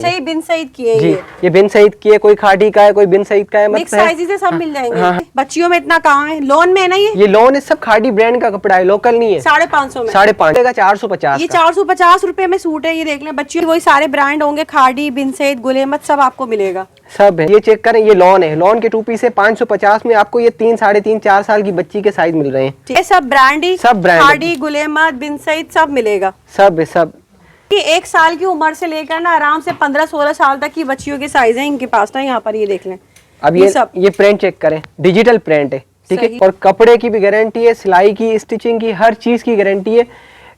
सही बिन सईद की है जी, ये बिन सईद की है, कोई खादी का है, कोई बिन सईद का है, मिक्स साइजेस सब मिल जाएंगे। हाँ। बच्चियों में इतना कहाँ है, लोन में है ना ये लोन है, सब खादी ब्रांड का कपड़ा है, लोकल नहीं है। 550 में, 550 का 450, ये 450 रुपए में सूट है। ये देख लें, बच्चियों वही सारे ब्रांड होंगे, खादी, बिन सईद, गुल अहमद सब आपको मिलेगा, सब है। ये चेक करें, ये लॉन है, लॉन के 2 पीस है 550 में। आपको ये 3, 3.5, 4 साल की बच्ची के साइज मिल रहे हैं। ये सब ब्रांड ही, सब ब्रांड, खादी, गुल अहमद, बिन सईद सब मिलेगा, सब है सब। ये 1 साल की उम्र से लेकर ना आराम से 15-16 साल तक की बच्चियों के साइज है इनके पास ना। यहाँ पर ये देख लें। अब ये प्रिंट चेक करें, डिजिटल प्रिंट है, ठीक है। और कपड़े की भी गारंटी है, सिलाई की, स्टिचिंग की, हर चीज की गारंटी है।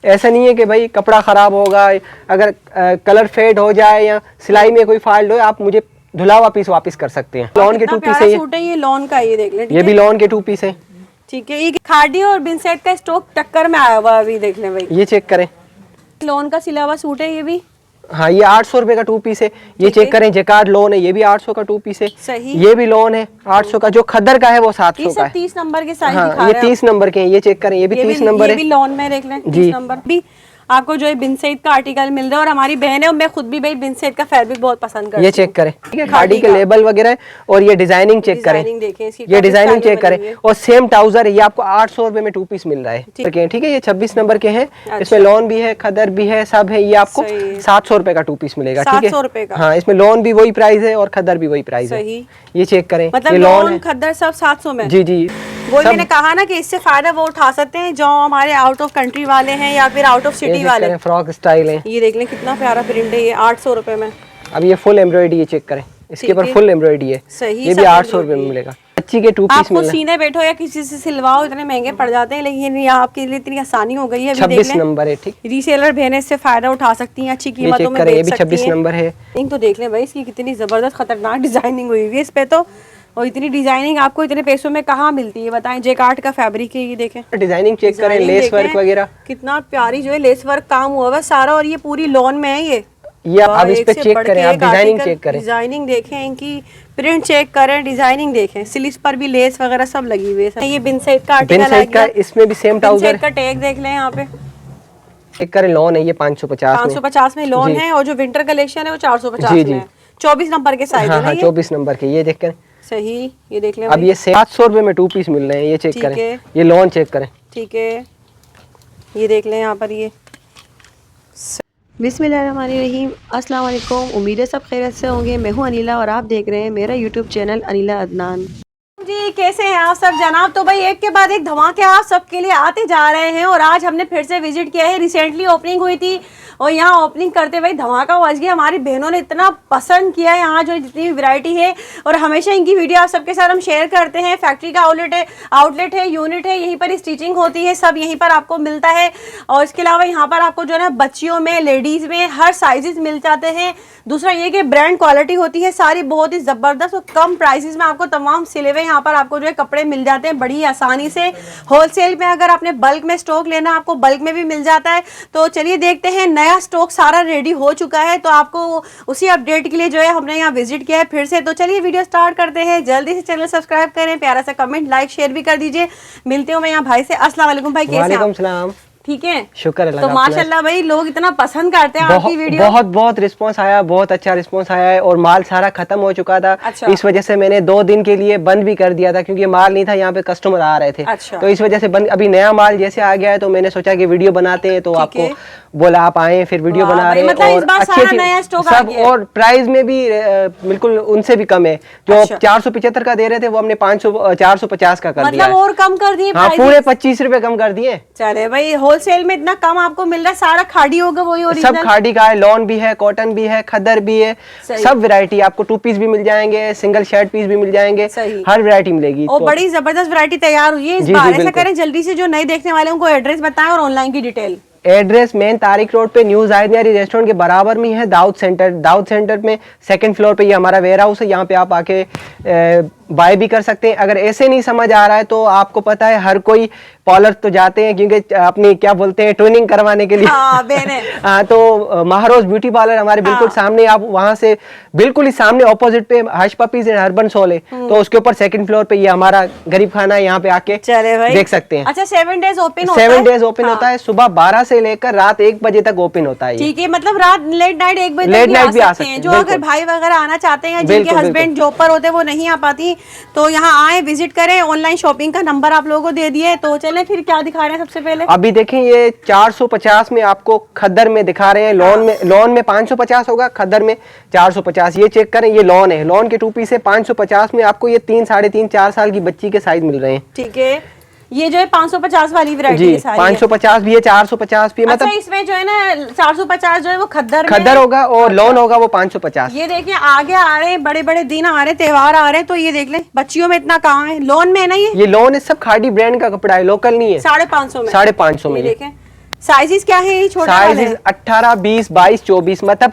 ऐसा नहीं है कि भाई कपड़ा खराब होगा, अगर कलर फेड हो जाए या सिलाई में कोई फॉल्ट हो, आप मुझे धुला वापिस कर सकते हैं। लॉन के 2 पीस है ये लॉन का, ये देख लें, ये भी लॉन के 2 पीस है, ठीक है। ये खादी और बिन सईद का स्टॉक टक्कर में आया हुआ, अभी देख लें भाई। ये चेक करें, लॉन का सिला हुआ सूट है ये भी। हाँ, ये 800 रुपए का 2 पीस है। ये चेक करें, जेकार्ड लोन है, ये भी 800 का 2 पीस है। सही, ये भी लोन है 800 का। जो खद्दर का है वो 700 का है। 30 नंबर के साइज हाँ, ये 30 नंबर के हैं। ये चेक करें, ये भी 30 नंबर है। ये भी लॉन में देख लें, 30 नंबर भी आपको जो है बिन सईद का आर्टिकल मिल रहा है। और हमारी बहन है, मैं खुद भी भाई बिन सईद का फैब्रिक बहुत पसंद करती हूं। ये चेक करें, ठीक है, खादी के लेबल वगैरह। और ये डिजाइनिंग चेक करें, ये डिजाइनिंग चेक करें। और सेम ट्राउजर है, ये आपको 800 रुपए में 2 पीस मिल रहा है, ठीक है। ये 26 नंबर के हैं। इसमें लॉन भी है, खदर भी है, सब है। ये आपको 700 रुपए का 2 पीस मिलेगा, ठीक है। 700 रुपए का। हाँ, इसमें लॉन भी वही प्राइस है और खदर भी वही प्राइस है। ये चेक करें, मतलब लॉन खद्दर सब 700 में। जी जी, वही मैंने कहा ना कि इससे फायदा वो उठा सकते हैं जो हमारे आउट ऑफ कंट्री वाले हैं या फिर आउट ऑफ सिटी वाले। फ्रॉक स्टाइल है, ये देख लें कितना प्यारा प्रिंट है, ये 800 रुपए में। अब ये फुल एम्ब्रॉयडरी, ये चेक करें, इसके ऊपर फुल एम्ब्रॉयडरी है। सही, ये भी 800 रुपए में मिलेगा। बच्ची के 2 पीस आपको सीने बैठो या किसी से सिलवाओ, इतने महंगे पड़ जाते हैं, लेकिन ये आपके लिए इतनी आसानी हो गई है। 26 नंबर है, ठीक। रीसेलर बहने इससे फायदा उठा सकती हैं, अच्छी कीमतों में बेच सकती हैं। ये भी 26 नंबर है। तो देख लें भाई, इसकी कितनी जबरदस्त खतरनाक डिजाइनिंग हुई हुई है इस पे तो। और इतनी डिजाइनिंग आपको इतने पैसों में कहाँ मिलती है बताएं। जेकार्ड का फैब्रिक है, ये देखें, डिजाइनिंग चेक करें, लेस वर्क वगैरह कितना प्यारी जो है लेस वर्क काम हुआ है सारा। और ये पूरी लॉन में है। ये आप इस पे चेक करें, आप डिजाइनिंग चेक करें, डिजाइनिंग देखें, इनकी प्रिंट चेक करें, डिजाइनिंग देखें, स्लीव्स पर भी लेस वगैरह सब लगी हुई है। ये बिन सईद का आर्टिकल आ गया, इसमें भी सेम ट्राउजर का टैग देख लें यहाँ पे। चेक करें, लॉन है ये 550 में लॉन है। और जो विंटर कलेक्शन है वो 450 में है। 24 नंबर के साइज है ना, 24 नंबर के। ये देख करें, सही, ये देख लें। अब ये 700 रुपए में 2 पीस मिल रहे हैं। ये चेक करें, ये लॉन चेक करें, ठीक है। ये देख लें यहाँ पर। ये बिस्मिल्लाहिर्रहमानिर्रहीम, अस्सलाम वालेकुम। उम्मीद है सब खैरियत से होंगे। मैं हूँ अनिला और आप देख रहे हैं मेरा यूट्यूब चैनल अनिला अदनान जी। कैसे हैं आप सब जनाब? तो भाई एक के बाद एक धमाके आप सबके लिए आते जा रहे हैं। और आज हमने फिर से विजिट किया है, रिसेंटली ओपनिंग हुई थी और यहाँ ओपनिंग करते भाई धमाका हुआ गया। हमारी बहनों ने इतना पसंद किया है यहाँ जो जितनी भी वैरायटी है। और हमेशा इनकी वीडियो आप सबके साथ हम शेयर करते हैं। फैक्ट्री का आउटलेट है, यूनिट है, यहीं पर स्टिचिंग होती है, सब यहीं पर आपको मिलता है। और इसके अलावा यहाँ पर आपको जो है ना बच्चियों में, लेडीज़ में हर साइजेस मिल जाते हैं। दूसरा ये कि ब्रांड क्वालिटी होती है सारी, बहुत ही ज़बरदस्त और कम प्राइसेस में आपको तमाम सिले हुए यहाँ पर आपको जो है कपड़े मिल जाते हैं बड़ी आसानी से। होलसेल में अगर आपने बल्क में स्टॉक लेना, आपको बल्क में भी मिल जाता है। तो चलिए देखते हैं, नया स्टॉक सारा रेडी हो चुका है, तो आपको उसी अपडेट के लिए जो है हमने यहाँ विजिट किया है फिर से। तो चलिए वीडियो स्टार्ट करते हैं। जल्दी से चैनल सब्सक्राइब करें, प्यारा सा कमेंट, लाइक, शेयर भी कर दीजिए। मिलते हूँ मैं यहाँ भाई से। अस्सलाम वालेकुम भाई, कैसे हैं? ठीक है, शुक्र है। तो माशाल्लाह भाई लोग इतना पसंद करते हैं आपकी वीडियो। बहुत रिस्पांस आया, बहुत अच्छा रिस्पांस आया है। और माल सारा खत्म हो चुका था। अच्छा। इस वजह से मैंने 2 दिन के लिए बंद भी कर दिया था, क्योंकि माल नहीं था, यहाँ पे कस्टमर आ रहे थे। अच्छा। तो इस वजह से बंद। अभी नया माल जैसे आ गया है तो मैंने सोचा कि वीडियो बनाते हैं, तो आपको बोला आप आए, फिर वीडियो बना रहे हैं। और सब और प्राइस में भी बिल्कुल उनसे भी कम है। जो 475 का दे रहे थे वो हमने 450 का कर दिया, और कम कर दिए। हाँ, पूरे 25 रुपए कम कर दिए। चले भाई, होलसेल में इतना आपको मिल रहा है, सारा खादी होगा, वही ओरिजिनल सब खादी का है। लॉन भी है, कॉटन भी है, खद्दर भी है, सब वैरायटी। आपको 2 पीस भी मिल जाएंगे, सिंगल शर्ट पीस भी मिल जाएंगे, हर वैरायटी मिलेगी। और बड़ी जबरदस्त वैरायटी तैयार हुई है इस बार। ऐसा करें जल्दी से जो नए देखने वाले उनको एड्रेस बताएं और ऑनलाइन की detail. Address main Tariq road पे न्यू जायद नियारी रेस्टोरेंट के बराबर में है दाऊद सेंटर। दाऊद सेंटर में 2nd फ्लोर पे ये हमारा वेयर हाउस है। यहाँ पे आप आके बाय भी कर सकते हैं। अगर ऐसे नहीं समझ आ रहा है तो आपको पता है हर कोई पार्लर तो जाते हैं क्योंकि अपनी क्या बोलते हैं ट्रेनिंग करवाने के लिए। हाँ, बहने। हाँ, तो महारोज ब्यूटी पार्लर हमारे बिल्कुल सामने, आप वहां से बिल्कुल ही सामने ऑपोजिट पे हर्ष पपीज एंड हर्बन सोल है, तो उसके ऊपर सेकंड फ्लोर पे ये हमारा गरीब खाना है, यहाँ पे आके चले भाई देख सकते हैं। अच्छा 7 डेज ओपन होता है? 7 डेज ओपन होता है, सुबह 12 से लेकर रात 1 बजे तक ओपन होता है। ठीक है, मतलब रात लेट नाइट 1 बजे लेट तक नाइट भी आ सकते हैं। सकते जो हैं, अगर भाई वगैरह आना चाहते हैं, जिनके बिल्कुल, हस्बैंड जॉब पर होते हैं, वो नहीं आ पाती, तो यहाँ आए, विजिट करें। ऑनलाइन शॉपिंग का नंबर आप लोगों को दे दिए, तो चलें फिर क्या दिखा रहे हैं सबसे पहले? अभी देखें ये 450 में आपको खद्दर में दिखा रहे हैं। लॉन में 550 होगा, खद्दर में 450। ये चेक करें, ये लॉन है, लॉन के 2 पीस है 550 में। आपको ये 3, 3.5, 4 साल की बच्ची के साइज मिल रहे हैं। ठीक है, ये जो है 550 वाली वैरायटी जी, है सारी 550 भी है, 450 भी है। अच्छा, मतलब इसमें जो है ना 450 जो है वो खद्दर होगा और लॉन होगा वो 550। ये देखिए आगे आ रहे हैं, बड़े बड़े दिन आ रहे हैं, त्योहार आ रहे हैं, तो ये देख लें बच्चियों में इतना काम है। लॉन में है ना ये लॉन है, सब खादी ब्रांड का कपड़ा है, लोकल नहीं है। 550 में, 550 में। ये देखें साइजेस क्या है, ये छोटे वाले साइज 18, 20, 22, 24, मतलब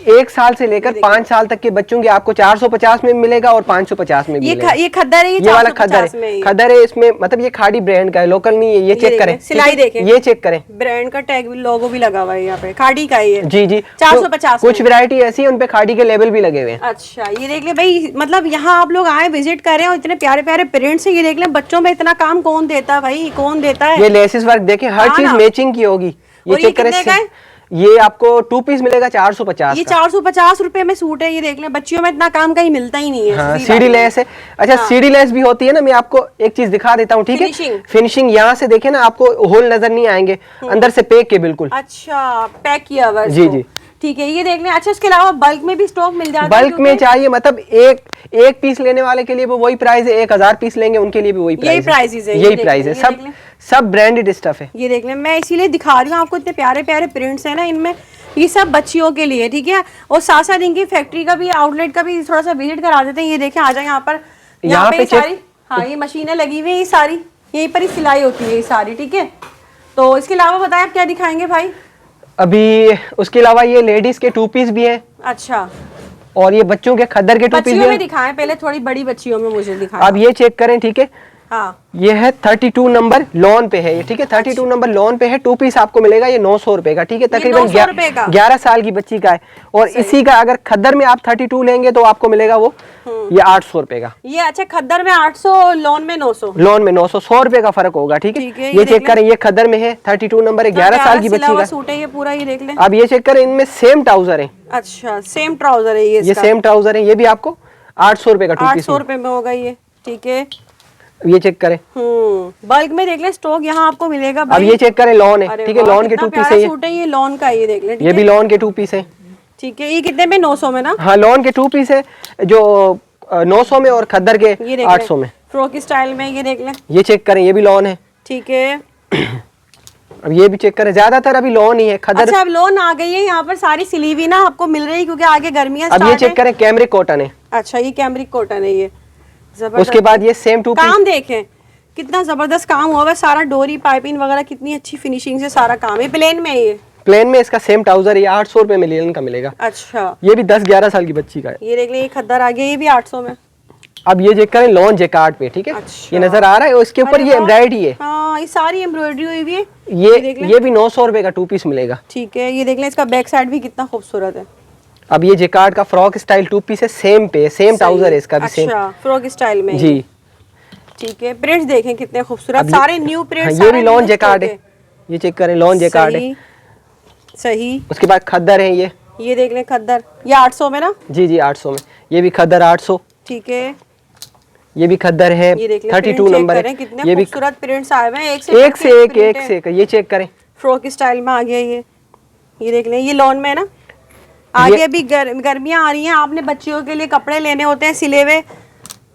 1 साल से लेकर 5 साल तक के बच्चों के आपको 450 में मिलेगा और 550 में मिलेगा। ये खद्दर है, ये वाला खद्दर है इसमें, मतलब ये खादी ब्रांड का है, लोकल नहीं है। ये चेक करें, सिलाई देखें, ये चेक करें, ब्रांड का टैग भी, लोगो भी लगा हुआ है यहाँ पे, खादी का ही है। जी जी, 450। कुछ वैरायटी ऐसी है उनपे खादी के लेबल भी लगे हुए हैं। अच्छा, ये देख ले भाई, मतलब यहाँ आप लोग आए, विजिट करें, और इतने प्यारे प्यारे प्रिंट्स है। ये देख ले, बच्चों में इतना काम कौन देता है भाई, कौन देता है? ये लेसेस वर्क देखें, हर चीज मैचिंग की होगी। ये चेक करें, ये आपको 2 पीस मिलेगा 450। ये 450 रुपए में सूट है। ये देख लें, बच्चियों में इतना काम कहीं मिलता ही नहीं है। हाँ, सीडी लेस है। अच्छा, सीडी लेस भी होती है ना, मैं आपको एक चीज दिखा देता हूँ, ठीक है? फिनिशिंग यहाँ से देखे ना, आपको होल नजर नहीं आएंगे, अंदर से पैक के बिल्कुल। अच्छा, पैक किया हुआ है। जी जी, ठीक है, ये देख लें। अच्छा, इसके अलावा बल्क में भी स्टॉक मिल जाता है? बल्क में चाहिए, मतलब एक पीस लेने वाले के लिए भी वही प्राइस है, 1000 पीस लेंगे उनके लिए भी वही प्राइस है। यही प्राइस है, सब ब्रांडेड स्टफ है। ये देख लें, मैं इसीलिए दिखा रही हूँ आपको, इतने प्यारे प्यारे प्रिंट्स है ना इनमें। ये सब बच्चियों के लिए, ठीक है? और साथ साथ इनकी फैक्ट्री का भी, आउटलेट का भी थोड़ा सा विजिट करा देते हैं। ये देखें, आ जाए यहाँ पर, यहाँ पे सारी, हाँ, ये मशीनें लगी हुई है, ये सारी यहीं पर ही सिलाई होती है ये सारी, ठीक है? तो इसके अलावा बताएं आप क्या दिखाएंगे भाई? अभी उसके अलावा ये लेडीज के 2 पीस भी है। अच्छा, और ये बच्चों के खद्दर के 2 पीस भी है। दिखाएं पहले, थोड़ी बड़ी बच्चियों में मुझे दिखाएं। अब ये चेक करें, ठीक है? हाँ, ये है 32 नंबर लॉन पे है ये, ठीक है? 32 नंबर लॉन पे है, 2 पीस आपको मिलेगा, ये 900 रुपए का, ठीक है? तकरीबन 11 साल की बच्ची का है। और इसी का अगर खद्दर में आप 32 लेंगे तो आपको मिलेगा वो ये 800 रुपए का। ये अच्छा, खद्दर में 800, लॉन में 900। लॉन में 900, 100 रुपए का फर्क होगा, ठीक है? ये चेक करें, ये खद्दर में है, 32 नंबर है, 11 साल की बच्ची का सूट है ये पूरा। ये देख लें, अब ये चेक करें, इनमें सेम ट्राउजर है। अच्छा, सेम ट्राउजर है ये सेम ट्राउजर है, ये भी आपको 800 रुपए का 2 पीस 800 रुपए में होगा ये, ठीक है? ये चेक करें, बल्क में देख लें, स्टॉक यहाँ आपको मिलेगा भाई। अब ये चेक करें, लॉन है, ठीक है? लॉन के 2 पीस है, ये लॉन का, ये देख लें, ये भी लॉन के 2 पीस है, ठीक है? ये कितने में? 900 में ना? हाँ, लॉन के 2 पीस है जो 900 में, और खद्दर के 800 में, फ्रॉक स्टाइल में। ये देख लें, ये चेक करें, ये भी लॉन है, ठीक है? अब ये भी चेक करें, ज्यादातर अभी लॉन ही है, खद्दर। अच्छा, अब लॉन आ गई है यहाँ पर, सारी सिली हुई ना आपको मिल रही है, क्योंकि आगे गर्मियाँ अब ये चेक करें, कैमरिक कॉटन है। अच्छा, ये कैमरिक कॉटन है, ये उसके बाद ये सेम 2 पीस। काम देखें कितना जबरदस्त काम हुआ है, सारा डोरी पाइपिंग वगैरह कितनी अच्छी फिनिशिंग से सारा काम है। प्लेन में ये, प्लेन में इसका सेम ट्राउजर है, 800 रुपए में लिनन का मिलेगा। अच्छा, ये भी 10-11 साल की बच्ची का है। ये देख ले, ये खद्दर आ गया, ये भी 800 में। अब ये चेक करें, लॉन जैकार्ड पे, ठीक है? अच्छा, ये नजर आ रहा है, उसके ऊपर ये एम्ब्रॉयडरी है। हाँ, ये सारी एम्ब्रॉयडरी हुई हुई है। ये भी 900 रुपए का 2 पीस मिलेगा, ठीक है? ये देख ले, इसका बैक साइड भी कितना खूबसूरत है। अब ये जैकार्ड का फ्रॉक स्टाइल 2 पीस है, सेम पे, सेम ट्राउजर है इसका भी, सेम। अच्छा, फ्रॉक स्टाइल में जी, ठीक है? प्रिंट्स देखें कितने खूबसूरत, सारे न्यू प्रिंट्स। ये भी लॉन जैकार्ड है, ये चेक करें, लॉन जैकार्ड है। सही। उसके बाद खद्दर है, ये देख लें, खद्दर, ये 800 में ना? जी जी, 800 में। ये भी खद्दर 800, ठीक है? ये भी खद्दर है, 32 नंबर है। कितने ये भी खूबसूरत प्रिंट्स आए हुए हैं, एक से एक। ये चेक करें, फ्रॉक स्टाइल में आ गया ये देख लें, ये लॉन में है ना? आगे अभी गर्मियाँ आ रही हैं, आपने बच्चियों के लिए कपड़े लेने होते हैं सिले हुए,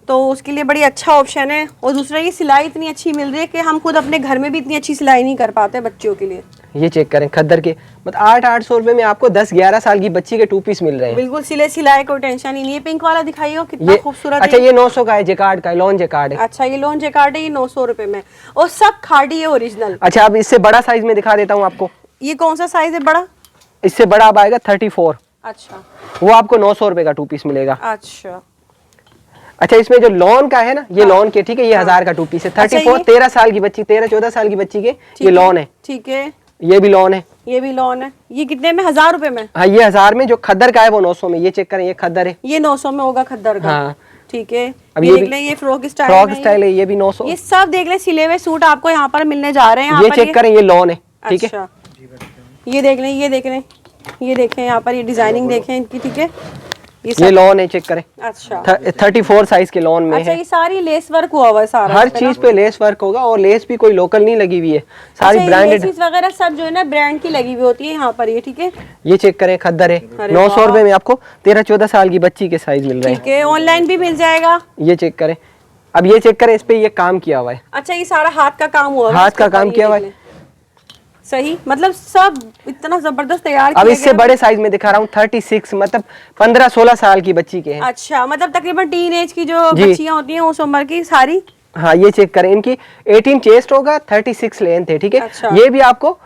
तो उसके लिए बड़ी अच्छा ऑप्शन है। और दूसरा, ये सिलाई इतनी अच्छी मिल रही है कि हम खुद अपने घर में भी इतनी अच्छी सिलाई नहीं कर पाते बच्चियों के लिए। ये चेक करें, खद्दर के मतलब 800 रुपए में आपको 10-11 साल की बच्ची के 2 पीस मिल रहे हैं। बिल्कुल सिलाई कोई टेंशन ही नहीं है। पिंक वाला दिखाइए, कितना खूबसूरत। अच्छा, ये 900 का है, जैकार्ड का, लॉन जैकार्ड है। अच्छा, ये लॉन जैकार्ड है, ये 900 रुपए में, और सब खादी है ओरिजिनल। अच्छा, अब इससे बड़ा साइज में दिखा देता हूँ आपको। ये कौन सा साइज है बड़ा? इससे बड़ा अब आएगा 34। अच्छा, वो आपको 900 रुपए का 2 पीस मिलेगा। अच्छा, अच्छा, इसमें जो लॉन का है ना, ये लॉन के, ठीक है, ये 1000 का 2 पीस है। 34 13 साल की बच्ची, 13-14 साल की बच्ची के ये लॉन है। ठीक है, ये भी लॉन है, ये भी लॉन है। ये कितने में? 1000 रुपए में? हाँ, ये 1000 में। जो खद्दर का है वो 900 में। ये चेक करें, ये खद्दर है, ये 900 में होगा खद्दर का। हाँ। ठीक है, अब ये ये देख भी लें, ये फ्रॉक स्टाइल फ्रॉक स्टाइल है, ये भी 900। ये सब देख लें, सिले हुए सूट आपको यहाँ पर मिलने जा रहे हैं। यहाँ ये पर चेक करें, ये लॉन है, ठीक है। अच्छा, ये देख लें, ये देख लें, ये देखें यहाँ पर, ये डिजाइनिंग देखें इनकी, ठीक है। ये लॉन है, चेक करें। अच्छा, 34 साइज के लॉन में अच्छा, है। ये सारी लेस वर्क हुआ हुआ है सारा, हर चीज पे लेस वर्क होगा, और लेस भी कोई लोकल नहीं लगी हुई है, सारी ब्रांडेड वगैरह सब जो है ना ब्रांड की लगी हुई होती है यहाँ पर, ये ठीक है। ये चेक करें, खद्दर है, 900 रुपए में आपको 13-14 साल की बच्ची के साइज मिल रहे हैं। ठीक है, ऑनलाइन भी मिल जाएगा। ये चेक करें, अब ये चेक करें, इस पे ये काम किया हुआ है। अच्छा, ये सारा हाथ का काम हुआ है, हाथ का काम किया हुआ है, सही, मतलब सब इतना जबरदस्त तैयार अब किया इससे बड़े साइज में दिखा रहा हूँ, 36, मतलब 15-16 साल की बच्ची के हैं। अच्छा, मतलब तकरीबन टीन एज की जो बच्चियां होती हैं उस उम्र की सारी। हाँ, ये चेक करें, इनकी 18 चेस्ट होगा, 36 लेंथ है, ठीक है। अच्छा। ये भी आपको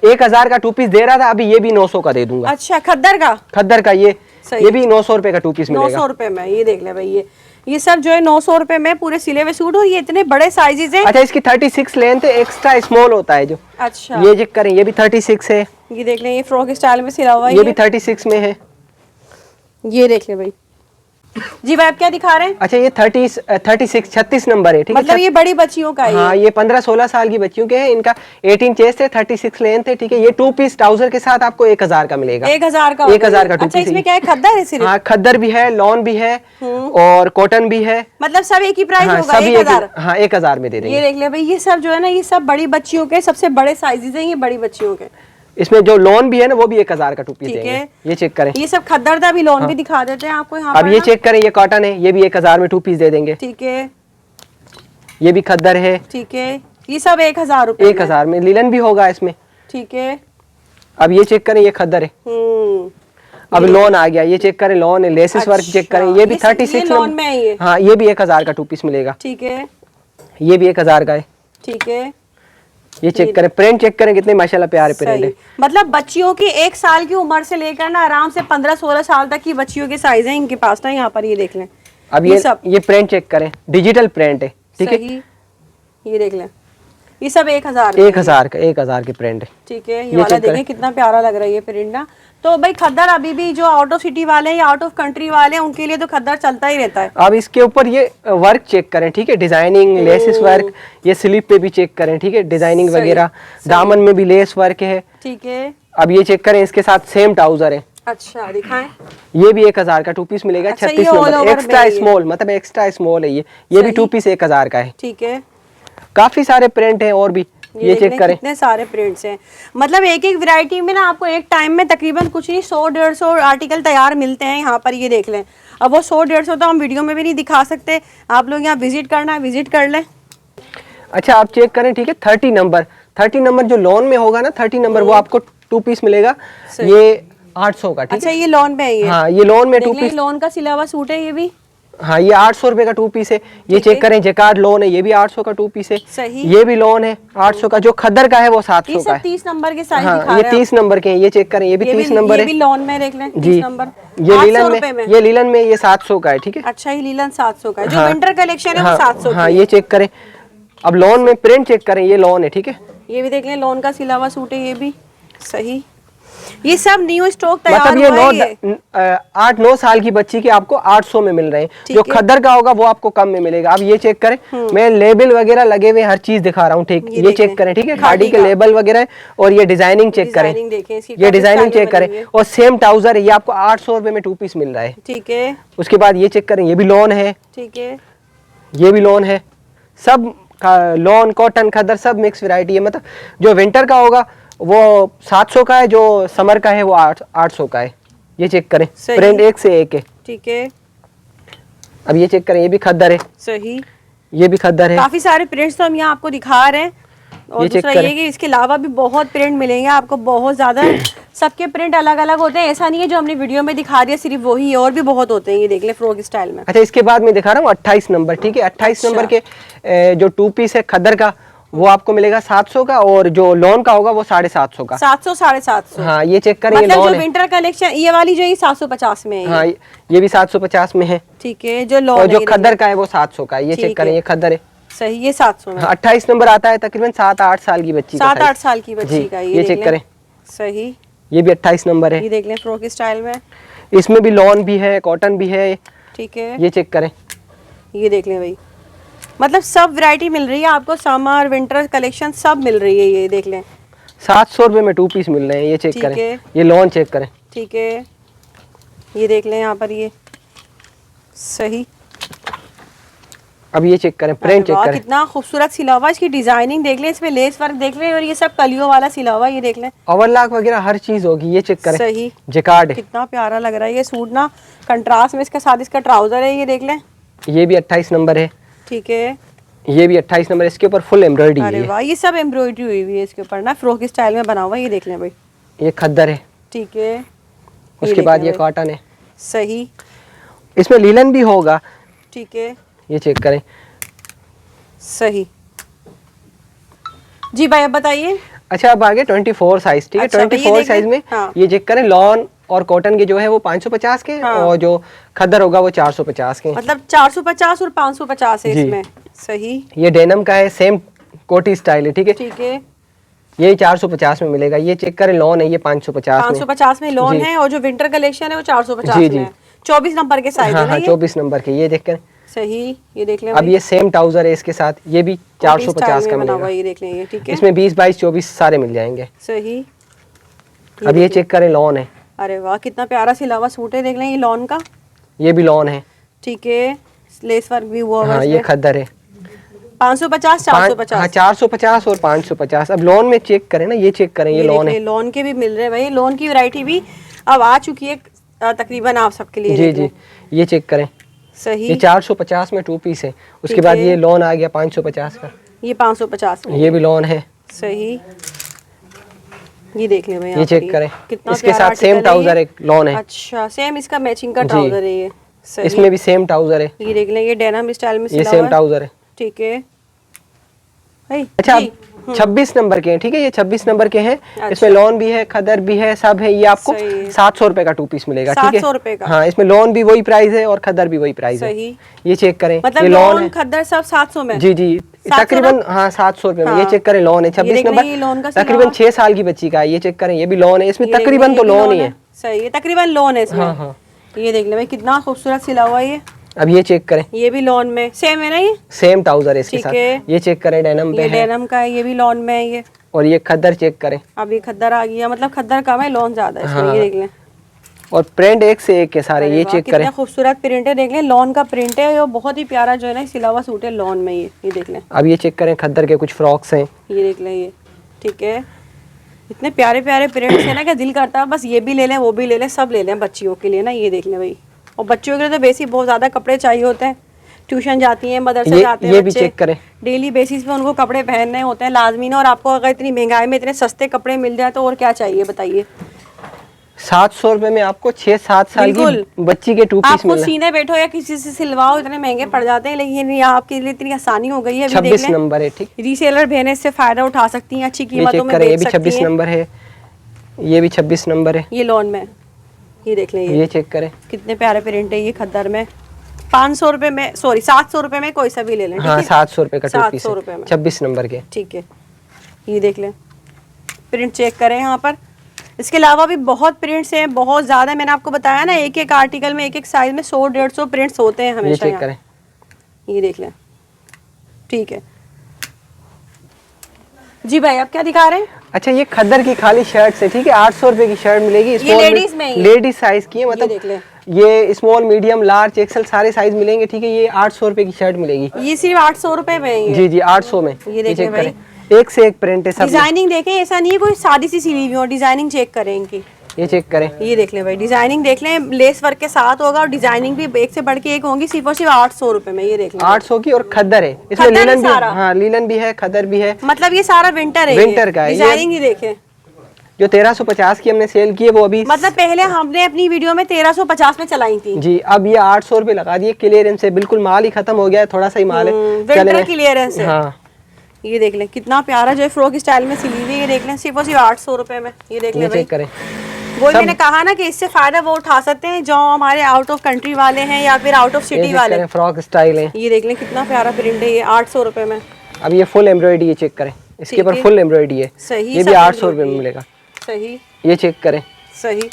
1000 का 2 पीस दे रहा था, अभी ये भी 900 का दे दूंगा। अच्छा, खद्दर का, खद्दर का ये भी 900 रुपए का 2 पीस मिलेगा। 900 रुपए में। ये देख ले भाई, ये सब जो है 900 रुपए में पूरे सिले हुए सूट, और ये इतने बड़े साइजेस हैं। अच्छा, इसकी 36 लेंथ है, एक्स्ट्रा स्मॉल होता है जो। अच्छा, ये चेक करें, ये भी 36 है। ये देख ले, ये फ्रॉक स्टाइल में सिला हुआ है, ये भी 36 में है। ये देख ले भाई। जी भाई, आप क्या दिखा रहे हैं? अच्छा, ये 36 नंबर है, ठीक है। मतलब ये बड़ी बच्चियों का है। हाँ, ये 15-16 साल की बच्चियों के हैं। इनका 18 चेस्ट है, 36 लेंथ है, ठीक है। ये 2 पीस ट्राउजर के साथ आपको 1000 का मिलेगा। 1000 का? 1000 का 2 अच्छा, पीस। इसमें क्या है, खद्दर है सिर्फ? हाँ, खद्दर भी है, लॉन भी है, और कॉटन भी है। मतलब सब एक ही प्राइस होगा, सभी 1000? हाँ, 1000 में दे देंगे। ये देख ले भाई, ये सब जो है ना, ये सब बड़ी बच्चियों के सबसे बड़े साइजेस हैं, ये बड़ी बच्चियों के। इसमें जो लोन भी है ना, वो भी 1000 का 2 पीस देंगे। ये चेक करें, ये सब खद्दर था, अभी लोन भी दिखा देते हैं आपको यहाँ अब पर ये ना। चेक करें, ये कॉटन है, ये भी 1000 में 2 पीस दे देंगे। ठीक है, ये भी खद्दर है, ठीक है, ये सब 1000 रुपए 1000 में। लीलन भी होगा इसमें। ठीक है, अब ये चेक करें, ये खद्दर है। अब लोन आ गया, ये चेक करें, लोन है, लेसिस वर्क चेक करें, ये भी 36 लोन में है ये। हाँ, ये भी 1000 का 2 पीस मिलेगा। ठीक है, ये भी 1000 का है। ठीक है, ये चेक करें, प्रिंट चेक करें, कितने माशाल्लाह प्यारे प्रिंट है। मतलब बच्चियों की 1 साल की उम्र से लेकर ना आराम से 15-16 साल तक की बच्चियों के साइज हैं इनके पास ना, यहाँ पर ये देख लें। अब ये प्रिंट चेक करें, डिजिटल प्रिंट है, ठीक है। ये देख लें, ये सब 1000 1000 के प्रिंट है। ठीक है, ये वाला देखें कितना प्यारा लग रहा है ये प्रिंट ना। तो भाई खद्दर अभी भी जो आउट ऑफ सिटी वाले हैं या आउट ऑफ कंट्री वाले हैं, उनके लिए तो खद्दर चलता ही रहता है। अब इसके ऊपर ये वर्क चेक करें, ठीक है, डिजाइनिंग, लेसिस वर्क, ये स्लीव पे भी चेक करें, ठीक है, डिजाइनिंग वगैरह, दामन में भी लेस वर्क है। ठीक है, अब ये चेक करें, इसके साथ सेम ट्राउजर है। अच्छा, दिखाएं। ये भी 1000 का 2 पीस मिलेगा। अच्छा, 36 ये नंबर, एक्स्ट्रा स्मॉल, मतलब एक्स्ट्रा स्मॉल है ये भी 2 पीस 1000 का है। ठीक है, काफी सारे प्रिंट हैं और भी, ये चेक करें, कितने सारे प्रिंट्स हैं। मतलब एक एक वैरायटी में ना आपको एक टाइम में तकरीबन कुछ नहीं 100-150 आर्टिकल तैयार मिलते हैं यहाँ पर, ये देख लें। अब वो 100-150 तो हम वीडियो में भी नहीं दिखा सकते, आप लोग यहाँ विजिट करना है, विजिट कर लें। अच्छा, आप चेक करें, ठीक है, 30 नंबर जो लोन में होगा ना, 30 नंबर वो आपको 2 पीस मिलेगा, ये 800 का, ठीक अच्छा, ये लोन में है ये? हाँ, ये लोन में 2 पीस, लोन का सिला हुआ सूट है ये भी। हाँ, ये 800 रुपए का 2 पीस है। ये चेक करें, जेकार्ड लोन है, ये भी 800 का 2 पीस है। सही, ये भी लोन है 800 का। जो खद्दर का है वो 700 का है। 30 नंबर के साइज हाँ, दिखा ये रहे हैं। 30 नंबर के हैं, ये चेक करें, ये भी 30 नंबर है। ये भी लोन में देख लें, 30 जी, नंबर। ये लीलन में ये 700 का है, ठीक है। अच्छा, ये लीलन 700 का है, जो विंटर कलेक्शन है वो 700 हाँ, ये चेक करें। अब लोन में प्रिंट चेक करें, ये लोन है, ठीक है। ये भी देख लें, लोन का सिला हुआ सूट है ये भी। सही, ये सब न्यू स्टॉक तैयार मतलब हुआ है ये 8-9 साल की बच्ची के आपको 800 में मिल रहे हैं। जो खद्दर का होगा वो आपको कम में मिलेगा। अब ये चेक करें, मैं लेबल वगैरह लगे हुए हर चीज दिखा रहा हूँ, ठीक, ये चेक करें, ठीक है, खाड़ी के लेबल वगैरह, और ये डिजाइनिंग चेक करें, ये डिजाइनिंग चेक करें, और सेम ट्राउजर है, ये आपको 800 रुपए में 2 पीस मिल रहा है। ठीक है, उसके बाद ये चेक करें, ये भी लोन है, ठीक है, ये भी लोन है, सब लोन, कॉटन, खद्दर, सब मिक्स वैरायटी है। मतलब जो विंटर का होगा वो 700 का है, जो समर का है वो 800 का है। ये चेक करें, प्रिंट एक से एक है। ठीक है, अब ये चेक करें, ये भी खद्दर है। सही, ये भी खद्दर है। काफी सारे प्रिंट्स तो हम यहाँ आपको दिखा रहे हैं, और दूसरा ये कि इसके अलावा भी बहुत प्रिंट मिलेंगे आपको, बहुत ज्यादा। सबके प्रिंट अलग अलग होते हैं, ऐसा नहीं है जो हमने वीडियो में दिखा दिया सिर्फ वही है, और भी बहुत होते हैं। ये देख ले, फ्रॉक स्टाइल में। अच्छा, इसके बाद मैं दिखा रहा हूँ 28 नंबर, ठीक है, 28 नंबर के जो 2 पीस है खद्दर का, वो आपको मिलेगा 700 का, और जो लॉन का होगा वो 750 का। 700 750। हाँ ये चेक करें, ये मतलब लॉन जो है। विंटर कलेक्शन ये वाली जो ये 750 में है हाँ ये भी 750 में है। ठीक है, जो लॉन और जो है खद्दर का है वो 700 का है। ये ठीक चेक करें, है। ये खद्दर है। सही, ये 700 में। 28 नंबर आता है, तकरीबन 7-8 साल की बच्ची का 7-8 साइज। साल की बच्ची जी, का ये चेक करें। सही, ये भी 28 नंबर है। ये देख लें फ्रॉक स्टाइल में। इसमें भी लॉन भी है, कॉटन भी है। ठीक है, ये चेक करें। ये देख लें भाई, मतलब सब वैरायटी मिल रही है आपको, समर विंटर कलेक्शन सब मिल रही है। ये देख लें 700 रुपये में 2 पीस मिल रहे हैं। ये चेक ठीक करें, है। ये लॉन चेक करें। ठीक है, ये देख लें यहाँ पर, ये सही। अब ये चेक करें, अरे प्रिंट चेक वाह, करें। कितना खूबसूरत सिला हुआ, इसकी डिजाइनिंग देख लें, इसमें लेस वर्क देख लें, और ये सब कलियों वाला सिला हुआ, ये देख लें। ओवरलॉक वगैरह हर चीज होगी। ये चेक करें, सही, जिकार्ड है। कितना प्यारा लग रहा है ये सूट ना, कंट्रास्ट में इसके साथ इसका ट्राउजर है, ये देख लें। ये भी 28 नंबर है। ठीक है, ये भी 28 नंबर, इसके ऊपर फुल एम्ब्रॉयडरी अरे है। वाह, ये सब एम्ब्रॉयडरी हुई हुई है इसके ऊपर ना, फ्रॉक स्टाइल में बना हुआ है, ये देख लें भाई। ये खद्दर है। ठीक है, उसके देख बाद लें ये भाई। कॉटन है। सही, इसमें लीलन भी होगा। ठीक है, ये चेक करें। सही। जी भाई अब बताइए। अच्छा अब आगे 24 साइज, ठीक है। अच्छा, तो ये 24 देख साइज लें। में हाँ। ये चेक करें, लॉन और कॉटन के जो है वो 550 के, हाँ। और जो खद्दर होगा वो 450 के। मतलब 450 और 550 है जी। इसमें। सही, ये डेनम का है, सेम कोटी स्टाइल है, ठीक है। ठीक है, ये 450 में मिलेगा। ये चेक करें, लॉन है, ये 550 में। 550 में लॉन जी। है, और जो विंटर कलेक्शन है वो 450 जी, में जी। है। 24 नंबर के साइज हाँ है ना हाँ, ये। 24 नंबर के। ये देख कर, सही, ये देख लें अब भाई। ये सेम ट्राउजर है इसके साथ, ये भी कोटी 450 स्टाइल का में बना हुआ मिलेगा। है, ये देख लें ये। ठीक है, इसमें 20, 22, 24 सारे मिल जाएंगे। सही। अब ये देख लें। चेक करें, लॉन है। अरे वाह, कितना प्यारा सिलावा सूट है, देख लें ये लॉन का। ये भी लॉन है। ठीक है, लेस वर्क भी हुआ हुआ हाँ है ये इसमें। खद्दर है। 550 हाँ 450। 450 और 550। अब लॉन में चेक करें ना, ये चेक करें, ये लॉन देख है। लें, लॉन के भी मिल रहे हैं भाई, लॉन की वैरायटी भी अब आ चुकी है तकरीबन आप सबके लिए। जी देख जी, लें। ये चेक करें। सही, ये 450 में 2 पीस है। उसके ठीक बाद है। ये लॉन आ गया 550 का। ये 550 में। ये भी लॉन है। सही, ये देख लें भाई, ये यहाँ चेक पर करें, कितना इसके प्यारा साथ सेम आर्टिकल है ट्राउजर ये। एक लॉन है। अच्छा, सेम इसका मैचिंग का जी। ट्राउजर है ये। सही, इसमें भी सेम ट्राउजर है। ये देख लें, ये डेनिम स्टाइल में ये सिला सेम हुआ है। ट्राउजर है। ठीक है भाई। अच्छा जी, 26 नंबर के हैं, ठीक है। ये 26 नंबर के हैं। अच्छा। इसमें लॉन भी है, खदर भी है, सब है। ये आपको सही है। 700 रुपए का 2 पीस मिलेगा, ठीक है। 700 रुपए का। हाँ, इसमें लॉन भी वही प्राइस है और खदर भी वही प्राइस है। सही, ये चेक करें, मतलब ये लॉन लॉन है। खद्दर सब 700 में। जी जी, 700 तकरीबन ना? हाँ 700 रुपए में। हाँ। ये चेक करें, लॉन है ये 26 देख लें, ये लॉन नंबर, का सिला तकरीबन हुआ। 6 साल की बच्ची का है। ये चेक करें, ये भी लॉन है। इसमें ये देख लें, तकरीबन ये तो भी लॉन लॉन ही है। सही है, तकरीबन लॉन है इसमें। हाँ हाँ। ये देख ले भाई, कितना खूबसूरत सिला हुआ है ये। अब ये चेक करें, ये भी लॉन में सेम है ना ये। सेम ट्राउजर है इसके ठीक साथ। है। ये चेक करें, डेनिम पे ये है। डेनिम का है, ये भी लॉन में है ये। और ये खद्दर चेक करें। अब ये खद्दर आ गया, मतलब खद्दर कम है, लॉन ज्यादा है इसमें। हाँ। ये देख लें, और प्रिंट एक से एक है सारे। अरे ये वाह, चेक कितना करें। खूबसूरत प्रिंट है, देख लें लॉन का प्रिंट है, ये बहुत ही प्यारा जो है ना सिलावा सूट है लॉन में। ये देख लें, अब ये चेक करें, खद्दर के कुछ फ्रॉक्स हैं। ये देख लें ये। ठीक है, इतने प्यारे प्यारे प्रिंट्स है ना कि दिल करता है बस ये भी ले लें, वो भी ले लें, सब ले लें बच्चियों के लिए ना। ये देख लें भाई, और बच्चियों के लिए तो बेसिक बहुत ज़्यादा कपड़े चाहिए होते हैं। ट्यूशन जाती हैं, मदरसे जाते हैं ये भी बच्चे, चेक करें। डेली बेसिस पे उनको कपड़े पहनने होते हैं लाजमी ना। और आपको अगर इतनी महंगाई में इतने सस्ते कपड़े मिल जाए तो और क्या चाहिए बताइए। 700 रुपए में आपको 6-7 साल बिल्कुल। की बच्ची के 2 आप पीस खुद मिल रहे हैं। सीने बैठो या किसी से सिलवाओ, इतने महंगे पड़ जाते हैं, लेकिन ये आपके लिए इतनी आसानी हो गई है। अभी देख 26 लें, नंबर है, ठीक। रीसेलर बहने इससे फायदा उठा सकती हैं, अच्छी ये कीमतों चेक में करें, ये बेच भी सकती 26 हैं। नंबर है। ये भी 26 नंबर है। ये लॉन में, ये देख लें ये चेक करें। कितने प्यारे प्रिंट है ये खद्दर में। 500 रुपए में, सॉरी 700 रुपए में कोई सा भी ले लें। ठीक हाँ है? 700 रुपए का 2 पीस 700 रुपए में। 26 नंबर के। ठीक है, ये देख लें, प्रिंट चेक करें यहाँ पर। इसके अलावा भी बहुत प्रिंट्स हैं, बहुत ज़्यादा। मैंने आपको बताया ना, एक एक आर्टिकल में एक एक साइज में 100-150 प्रिंट्स होते हैं ये हमेशा चेक यहाँ। करें। ये देख लें, ठीक है जी भाई, आप क्या दिखा रहे हैं? अच्छा, ये खद्दर की खाली शर्ट है, ठीक है। 800 रुपए की शर्ट मिलेगी। ये लेडीज में ही है। लेडीज साइज की है, ये देख मतलब लें, ये स्मॉल, मीडियम, लार्ज, एक्सल सारे साइज मिलेंगे, ठीक है। ये 800 रुपए की शर्ट मिलेगी। ये सिर्फ 800 रुपए में है ये। जी जी, 800 में। ये देखें चेक भाई। करें, एक से एक प्रिंट है सब में। डिजाइनिंग देखें, ऐसा नहीं है कोई सादी सी सिली हुई हो, डिजाइनिंग चेक करें इनकी। ये चेक करें। ये देख लें भाई, डिजाइनिंग देख लें, लेस वर्क के साथ होगा, और डिजाइनिंग भी एक से बढ़ के एक होंगी, सिर्फ और सिर्फ 800 रुपए में। ये देख लें, 800 की, और खद्दर है इसमें। खद्दर है लीलन भी, सारा। हाँ लीलन भी है, खद्दर भी है। मतलब ये सारा विंटर है, विंटर का है। डिजाइनिंग ही देखें। जो 1350 की हमने सेल की है वो अभी, मतलब पहले हमने अपनी वीडियो में 1350 में चलाई थी जी, अब ये 800 रुपए लगा दिए क्लियरेंस से। बिल्कुल माल ही खत्म हो गया है, थोड़ा सा ही माल है। विंटर क्लियरेंस है। हाँ, ये देख लें कितना प्यारा जो है फ्रॉक स्टाइल में सिली हुई है, ये देख लें सिर्फ और सिर्फ 800 रुपए में। ये देख लें भाई, चेक करें। वही मैंने कहा ना कि इससे फायदा वो उठा सकते हैं जो हमारे आउट ऑफ कंट्री वाले हैं या फिर आउट ऑफ सिटी वाले। फ्रॉक स्टाइल है, ये देख लें कितना प्यारा प्रिंट है, ये 800 रुपए में। अब ये फुल एम्ब्रॉयडरी, ये चेक करें, इसके ऊपर फुल एम्ब्रॉयडरी है। सही, ये भी 800 रुपए में मिलेगा। सही, ये चेक करें, सही।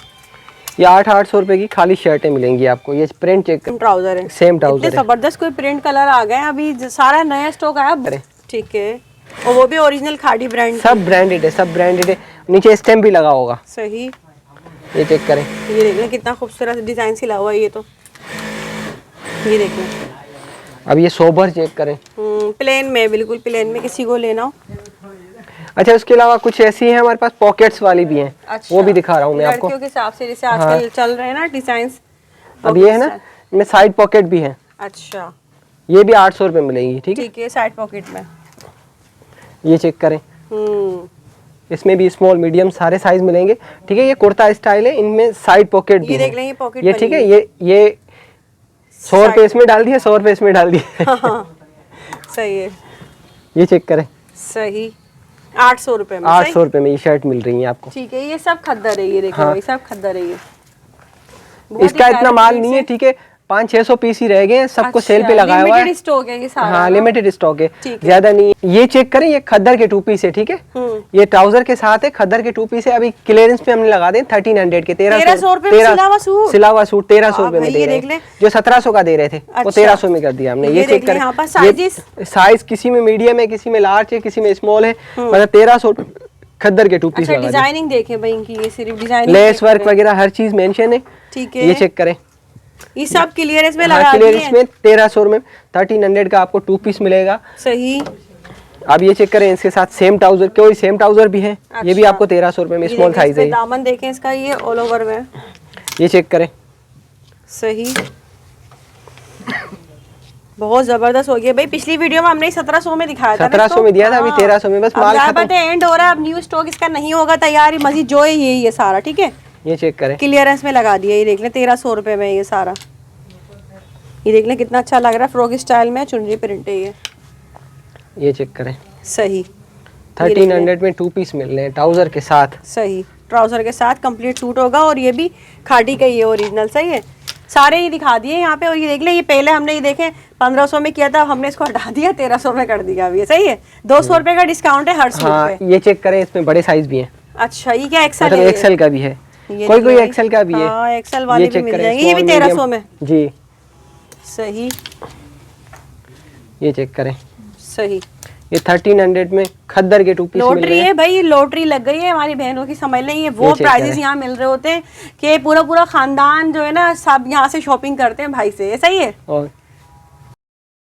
ये 800 रुपए की खाली शर्टें मिलेंगी आपको। ये प्रिंट चेक करें, ट्राउजर है, सेम ट्राउजर है। जबरदस्त कोई प्रिंट कलर आ गए अभी, सारा नया स्टॉक आया। ठीक है, और वो भी ओरिजिनल खादी ब्रांड, सब ब्रांडेड है, सब ब्रांडेड है। नीचे स्टैम्प भी लगा होगा। सही। ये चेक करें, ये देख लें कितना खूबसूरत डिजाइन सिला हुआ है ये तो। ये देख लें। अब ये सोबर चेक करें, प्लेन में, बिल्कुल प्लेन में किसी को लेना हो। अच्छा, उसके अलावा कुछ ऐसी हैं हमारे पास पॉकेट्स वाली भी हैं। अच्छा, वो भी दिखा रहा हूँ मैं आपको। लड़कियों के हिसाब से जैसे आजकल चल रहे हैं ना डिजाइन। अब ये है ना, इनमें साइड पॉकेट भी है। अच्छा, ये भी 800 रुपए मिलेंगी। ठीक है, ठीक है, साइड पॉकेट में। ये चेक करें, इसमें भी स्मॉल मीडियम सारे साइज मिलेंगे। ठीक है, ये कुर्ता स्टाइल है, इनमें साइड पॉकेट भी ये है। देख लें, ये पॉकेट ये ठीक है, ये 100 रुपए इसमें डाल दिए, 100 रुपए इसमें डाल दिए। सही है। ये चेक करें, सही, 800 रुपए में। 800 रुपए में ये शर्ट मिल रही है आपको। ठीक है, ये सब खद्दर है, ये देखो भाई, सब खद्दर है ये। इसका इतना माल नहीं है। ठीक है, 500-600 पीस ही रह गए हैं, सबको सेल पे लगाया हुआ है। लिमिटेड स्टॉक है ये सारा। हाँ, लिमिटेड स्टॉक है, ज्यादा नहीं है। ये चेक करें, ये खद्दर के 2 पीस है। ठीक है, ये ट्राउजर के साथ है, खद्दर के 2 पीस है। अभी क्लियरेंस पे हमने लगा दें 1300 के, 1300 रुपए सिला हुआ सूट। 1300 रुपए में दे रहे हैं। जो 1700 का दे रहे थे वो 1300 में कर दिया हमने। ये चेक करें, साइज किसी में मीडियम है, किसी में लार्ज है, किसी में स्मॉल है, मतलब 1300 खद्दर के 2 पीस। डिजाइनिंग देखें भाई इनकी, ये सिर्फ डिजाइनिंग, लेस वर्क वगैरह हर चीज मेंशन है। ठीक है, ये चेक करें, ये सब क्लियरेंस में लगा दिए हैं। क्लियरेंस में 1300 में 1300 का आपको 2 पीस मिलेगा। सही। अब ये चेक करें, इसके साथ सेम ट्राउजर, कोई सेम ट्राउजर भी है। ये भी आपको 1300 रुपए में स्मॉल साइज है। दामन देखें इसका, ये ऑल ओवर में। ये चेक करें, सही, बहुत जबरदस्त हो गया भाई। पिछली वीडियो में हमने 1700 में दिखाया था, 1700 में दिया था, अभी 1300 में। बस माल खत्म, एंड हो रहा है, अब न्यू स्टॉक इसका नहीं होगा तैयार, मजीद जो है यही है सारा। ठीक है, ये चेक करें, क्लियरेंस में लगा दिया। ये देख लें 1300 रुपए में ये सारा। ये देख लें कितना अच्छा लग रहा है, फ्रॉक स्टाइल में, चुनरी प्रिंट है ये। ये चेक करें, सही, 1300 में 2 पीस मिल रहे हैं ट्राउजर के साथ। सही, ट्राउजर के साथ कंप्लीट सूट होगा, और ये भी खादी का ही है, ओरिजिनल। सही है, सारे ही दिखा दिए यहाँ पे। और ये देख ले, ये पहले हमने ये देखे 1500 में किया था, हमने इसको हटा दिया, 1300 में कर दिया अभी। सही है, 200 रुपए का डिस्काउंट है हर सूट पे। ये चेक करें, इसमें बड़े साइज भी हैं। अच्छा, ये क्या एक्सेल मतलब है? एक्सेल का भी है, कोई एक्सेल का भी है। हाँ, एक्सेल वाले भी मिल जाएंगे। ये भी 1300 में जी। सही, ये चेक करें, सही, ये 1300 में खद्दर के 2 पीस मिल रहे हैं। है भाई, लॉटरी लग गई है हमारी बहनों की, समझ लें। ये वो प्राइजेस यहाँ मिल रहे होते हैं कि पूरा खानदान जो है ना, सब यहाँ से शॉपिंग करते हैं भाई से। सही है, और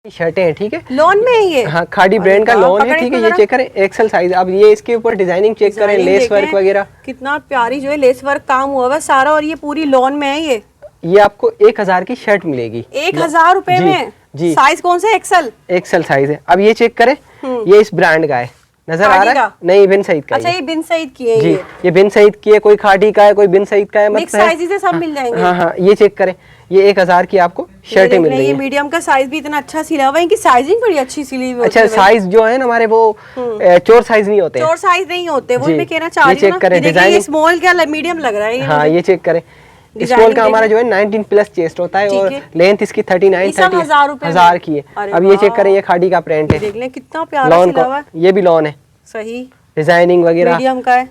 शर्टें हैं। ठीक है, लोन में है ये। हाँ, खादी ब्रांड का लोन है। ठीक है, ये चेक करें, एक्सेल साइज। अब ये इसके ऊपर डिजाइनिंग चेक करें, लेस वर्क वगैरह कितना प्यारी जो है लेस वर्क काम हुआ है सारा, और ये पूरी लोन में है। ये आपको 1000 की शर्ट मिलेगी, 1000 रुपए में जी। साइज कौन सा? एक्सेल, एक्सेल साइज है। अब ये चेक करें, ये इस ब्रांड का है, नजर आ रहा है? नहीं, बिन सईद का। अच्छा, ये बिन सईद की है। जी, ये बिन सईद की है, कोई खादी का है, कोई बिन सईद का है, मिक्स साइजेस है, सब मिल जाएंगे। हाँ, ये चेक करें, ये 1000 की आपको शर्टें मिल रही है। मीडियम का साइज भी इतना अच्छा सिला हुआ है, इनकी साइजिंग बड़ी अच्छी सिली हुई है। अच्छा, साइज जो है ना हमारे, वो चोर साइज नहीं होते, चोर साइज नहीं होते, वो मैं कहना चाह रही हूँ। ये स्मॉल क्या मीडियम लग रहा है। हाँ, ये चेक करें, स्मॉल का हमारा जो है 19+ चेस्ट होता है, और लेंथ इसकी 39-30 की है। अब ये चेक करें, ये खादी का प्रिंट है, देख लें कितना प्यारा सिला हुआ है। ये भी लॉन है। सही, डिजाइनिंग वगैरह मीडियम का है।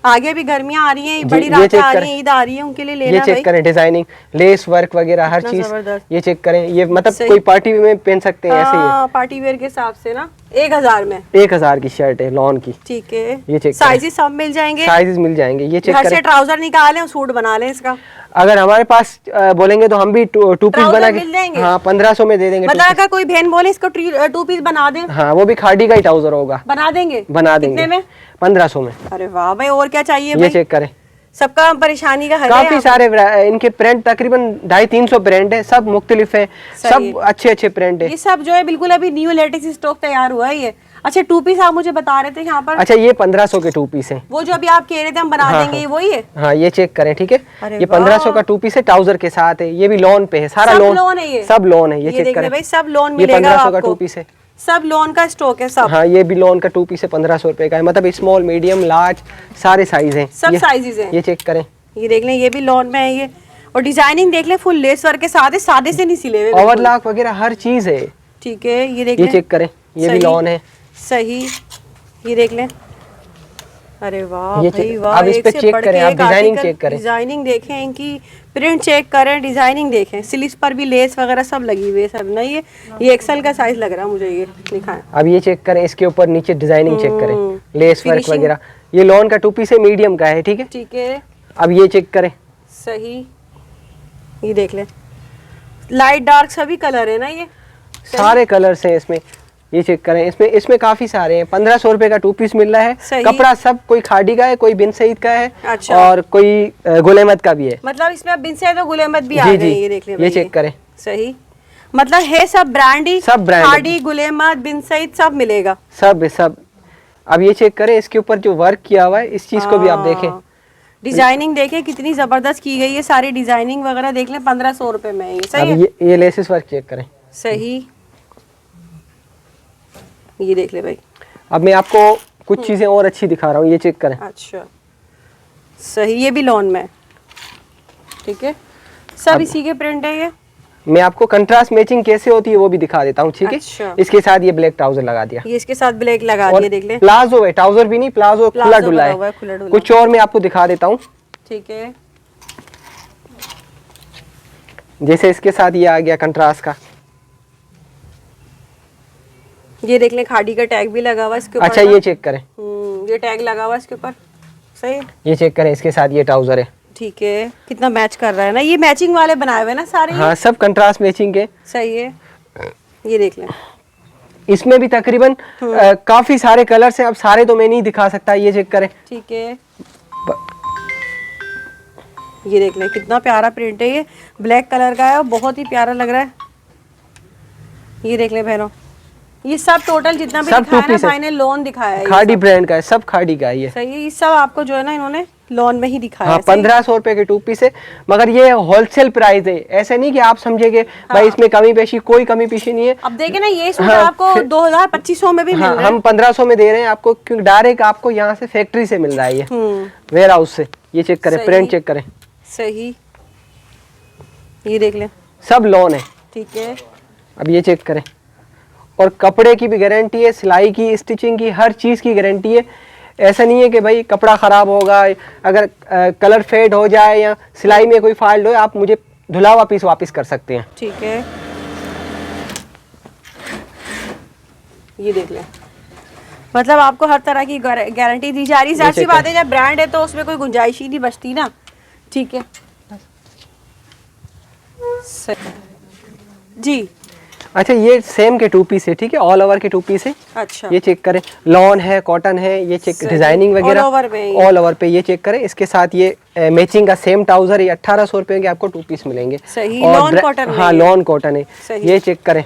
आगे भी गर्मियां आ रही हैं, बड़ी रातें आ रही हैं, ईद आ रही है, उनके लिए लेना। ये चेक करें, डिजाइनिंग, लेस वर्क वगैरह हर चीज। ये चेक करें, ये मतलब कोई पार्टी में पहन सकते हैं ऐसे ही, पार्टी वेयर के हिसाब से ना। 1000 में 1000 की शर्ट है, लॉन की। ठीक है, ये चेक साइजेस सब मिल जाएंगे, साइजेस मिल जाएंगे। ये चेक करें, ट्राउजर निकालें और सूट बना लें इसका। अगर हमारे पास बोलेंगे तो हम भी 2 पीस बना के, हाँ, 1500 में दे देंगे। मतलब अगर कोई बहन बोले इसको 2 पीस बना दें, हाँ, वो भी खादी का ही ट्राउजर होगा, बना देंगे। कितने में? 1500 में। अरे वाह भाई, और क्या चाहिए? ये चेक करें, सबका परेशानी का हल है। काफी सारे इनके प्रिंट, तकरीबन 250-300 प्रिंट है, सब मुख्तलिफ है, सब अच्छे प्रिंट है। ये सब जो है बिल्कुल अभी न्यू लेटेस्ट स्टॉक तैयार हुआ है ये। अच्छा, 2 पीस आप मुझे बता रहे थे यहाँ पर। अच्छा, ये 1500 के 2 पीस है, वो जो अभी आप कह रहे थे हम बना देंगे, ये वही है। हाँ, ये चेक करें। ठीक है, ये 1500 का 2 पीस है, ट्राउजर के साथ है। ये भी लोन पे है, सारा लोन है, ये सब लोन है। ये चेक करें, सब लोन ये मिलेगा 1500 का 2 पीस है। सब लॉन का स्टॉक है सब। हाँ, ये भी लॉन का 2 पीस है, 1500 रुपए का है। मतलब स्मॉल, मीडियम, लार्ज सारे साइज हैं। सब साइजेस हैं। ये चेक करें, ये देख लें, ये भी लॉन में है ये। और डिजाइनिंग देख लें, फुल लेस वर्क के साथ है, सादे से नहीं सिले हुए। ओवरलॉक वगैरह हर चीज है। ठीक है, ये देख ये लें। चेक करें, ये भी सही, लॉन है। सही, ये देख लें। अरे वाह ये भाई वाह, अब इस एक पे से चेक बढ़ करें, के आप एक डिजाइनिंग आर्टिकल। चेक करें। डिजाइनिंग देखें, इनकी प्रिंट चेक करें, डिजाइनिंग देखें, स्लीव्स पर भी लेस वगैरह सब लगी हुई है सब। नहीं ये एक्सेल का साइज लग रहा है मुझे, ये दिखाएं। अब ये चेक करें, इसके ऊपर नीचे डिजाइनिंग चेक करें, लेस वर्क Finishing। वगैरह। ये लॉन का 2 पीस है, मीडियम का है। ठीक है, ठीक है, अब ये चेक करें। सही, ये देख लें, लाइट डार्क सभी कलर है ना ये। सारे कलर्स हैं इसमें। ये चेक करें, इसमें काफी सारे हैं। 1500 रुपए का 2 पीस मिल रहा है। सही। कपड़ा सब कोई खादी का है, कोई बिन सईद का है। अच्छा। और कोई गुल अहमद का भी है। मतलब इसमें अब बिन से तो गुल अहमद भी आ जी गए। जी, ये देख लें ये भाई, चेक करें। सही, मतलब है सब ब्रांड ही, सब ब्रांड। खादी, गुल अहमद, बिन सईद सब मिलेगा। सब। अब ये चेक करें, इसके ऊपर जो वर्क किया हुआ है, इस चीज को भी आप देखें। डिजाइनिंग देखें कितनी जबरदस्त की गई है, सारी डिजाइनिंग वगैरह देख लें। 1500 रुपए में है ये। सही अब है, ये लेसेस वर्क चेक करें। सही, ये देख ले भाई। अब मैं आपको कुछ चीजें और अच्छी दिखा रहा हूँ, ये चेक करें। अच्छा, सही, ये भी लॉन में। ठीक है, सब इसी के प्रिंट है ये। मैं आपको कंट्रास्ट मैचिंग कैसे होती है वो भी दिखा देता हूँ। ठीक है, अच्छा। इसके साथ ये ब्लैक ट्राउजर लगा दिया। ये इसके साथ ब्लैक लगा और दिए, देख ले। प्लाजो है, ट्राउजर भी नहीं, प्लाजो खुला प्लाजो डुला बना हुआ है। है, खुला डुला। कुछ और मैं आपको दिखा देता हूँ। ठीक है, जैसे इसके साथ ये आ गया कंट्रास्ट का। ये देख ले, खाड़ी का टैग भी लगा हुआ है इसके ऊपर। अच्छा, ये चेक करें, ये टैग लगा हुआ है इसके ऊपर। सही है। ये चेक करें, इसके साथ ये ट्राउजर है। ठीक है, कितना मैच कर रहा है ना। ये मैचिंग वाले बनाए हुए ना सारे। हाँ, सब कंट्रास्ट मैचिंग के। सही है, ये देख लें। इसमें भी तकरीबन काफी सारे कलर्स हैं। अब सारे तो मैं नहीं दिखा सकता। ये चेक करें। ठीक है, ये देख लें, कितना प्यारा प्रिंट है। ये ब्लैक कलर का है और बहुत ही प्यारा लग रहा है। ये देख लें बहनों, ये सब टोटल जितना भी सब दिखाया ना 2 पीस है। भाई ने, लोन दिखाया है। ये खादी सब। ब्रांड का है, सब खादी का है ये। सही है, ये सब आपको जो है ना इन्होंने लोन में ही दिखाया हाँ, है। सही। 1500 रुपए के 2 पीस है। मगर ये होलसेल प्राइस है, ऐसे नहीं कि आप समझेंगे भाई इसमें कमी पेशी। कोई कमी पेशी नहीं है। अब देखे ना, ये सूट हाँ, आपको 2000-2500 में भी मिल हाँ, रहा है। हम 1500 में दे रहे हैं आपको, क्योंकि डायरेक्ट आपको यहाँ से फैक्ट्री से मिल रहा है ये, वेयर हाउस से। ये चेक करें, सही। प्रिंट चेक करें। सही, ये देख लें। सब लॉन है। ठीक है, अब ये चेक करें, और कपड़े की भी गारंटी है, सिलाई की, स्टिचिंग की, हर चीज़ की गारंटी है। ऐसा नहीं है कि भाई कपड़ा ख़राब होगा, अगर कलर फेड हो जाए या सिलाई में कोई फॉल्ट हो, आप मुझे धुला हुआ पीस वापस कर सकते हैं। ठीक है, ये देख लें। मतलब आपको हर तरह की गारंटी दी जा रही है। जाहिर सी बात है, जब ब्रांड है तो उसमें कोई गुंजाइश ही नहीं बचती ना। ठीक है, सही जी। अच्छा, ये सेम के 2 पीस है। ठीक है, ऑल ओवर के 2 पीस है। अच्छा, ये चेक करें, लॉन है, कॉटन है। ये चेक डिजाइनिंग वगैरह ऑल ओवर पे ये। ऑल ओवर पे। ये चेक करें, इसके साथ ये मैचिंग का सेम ट्राउजर है। 1800 रुपए के आपको 2 पीस मिलेंगे। सही, और लॉन कॉटन में हाँ, है। लॉन कॉटन है। सही। ये चेक करें,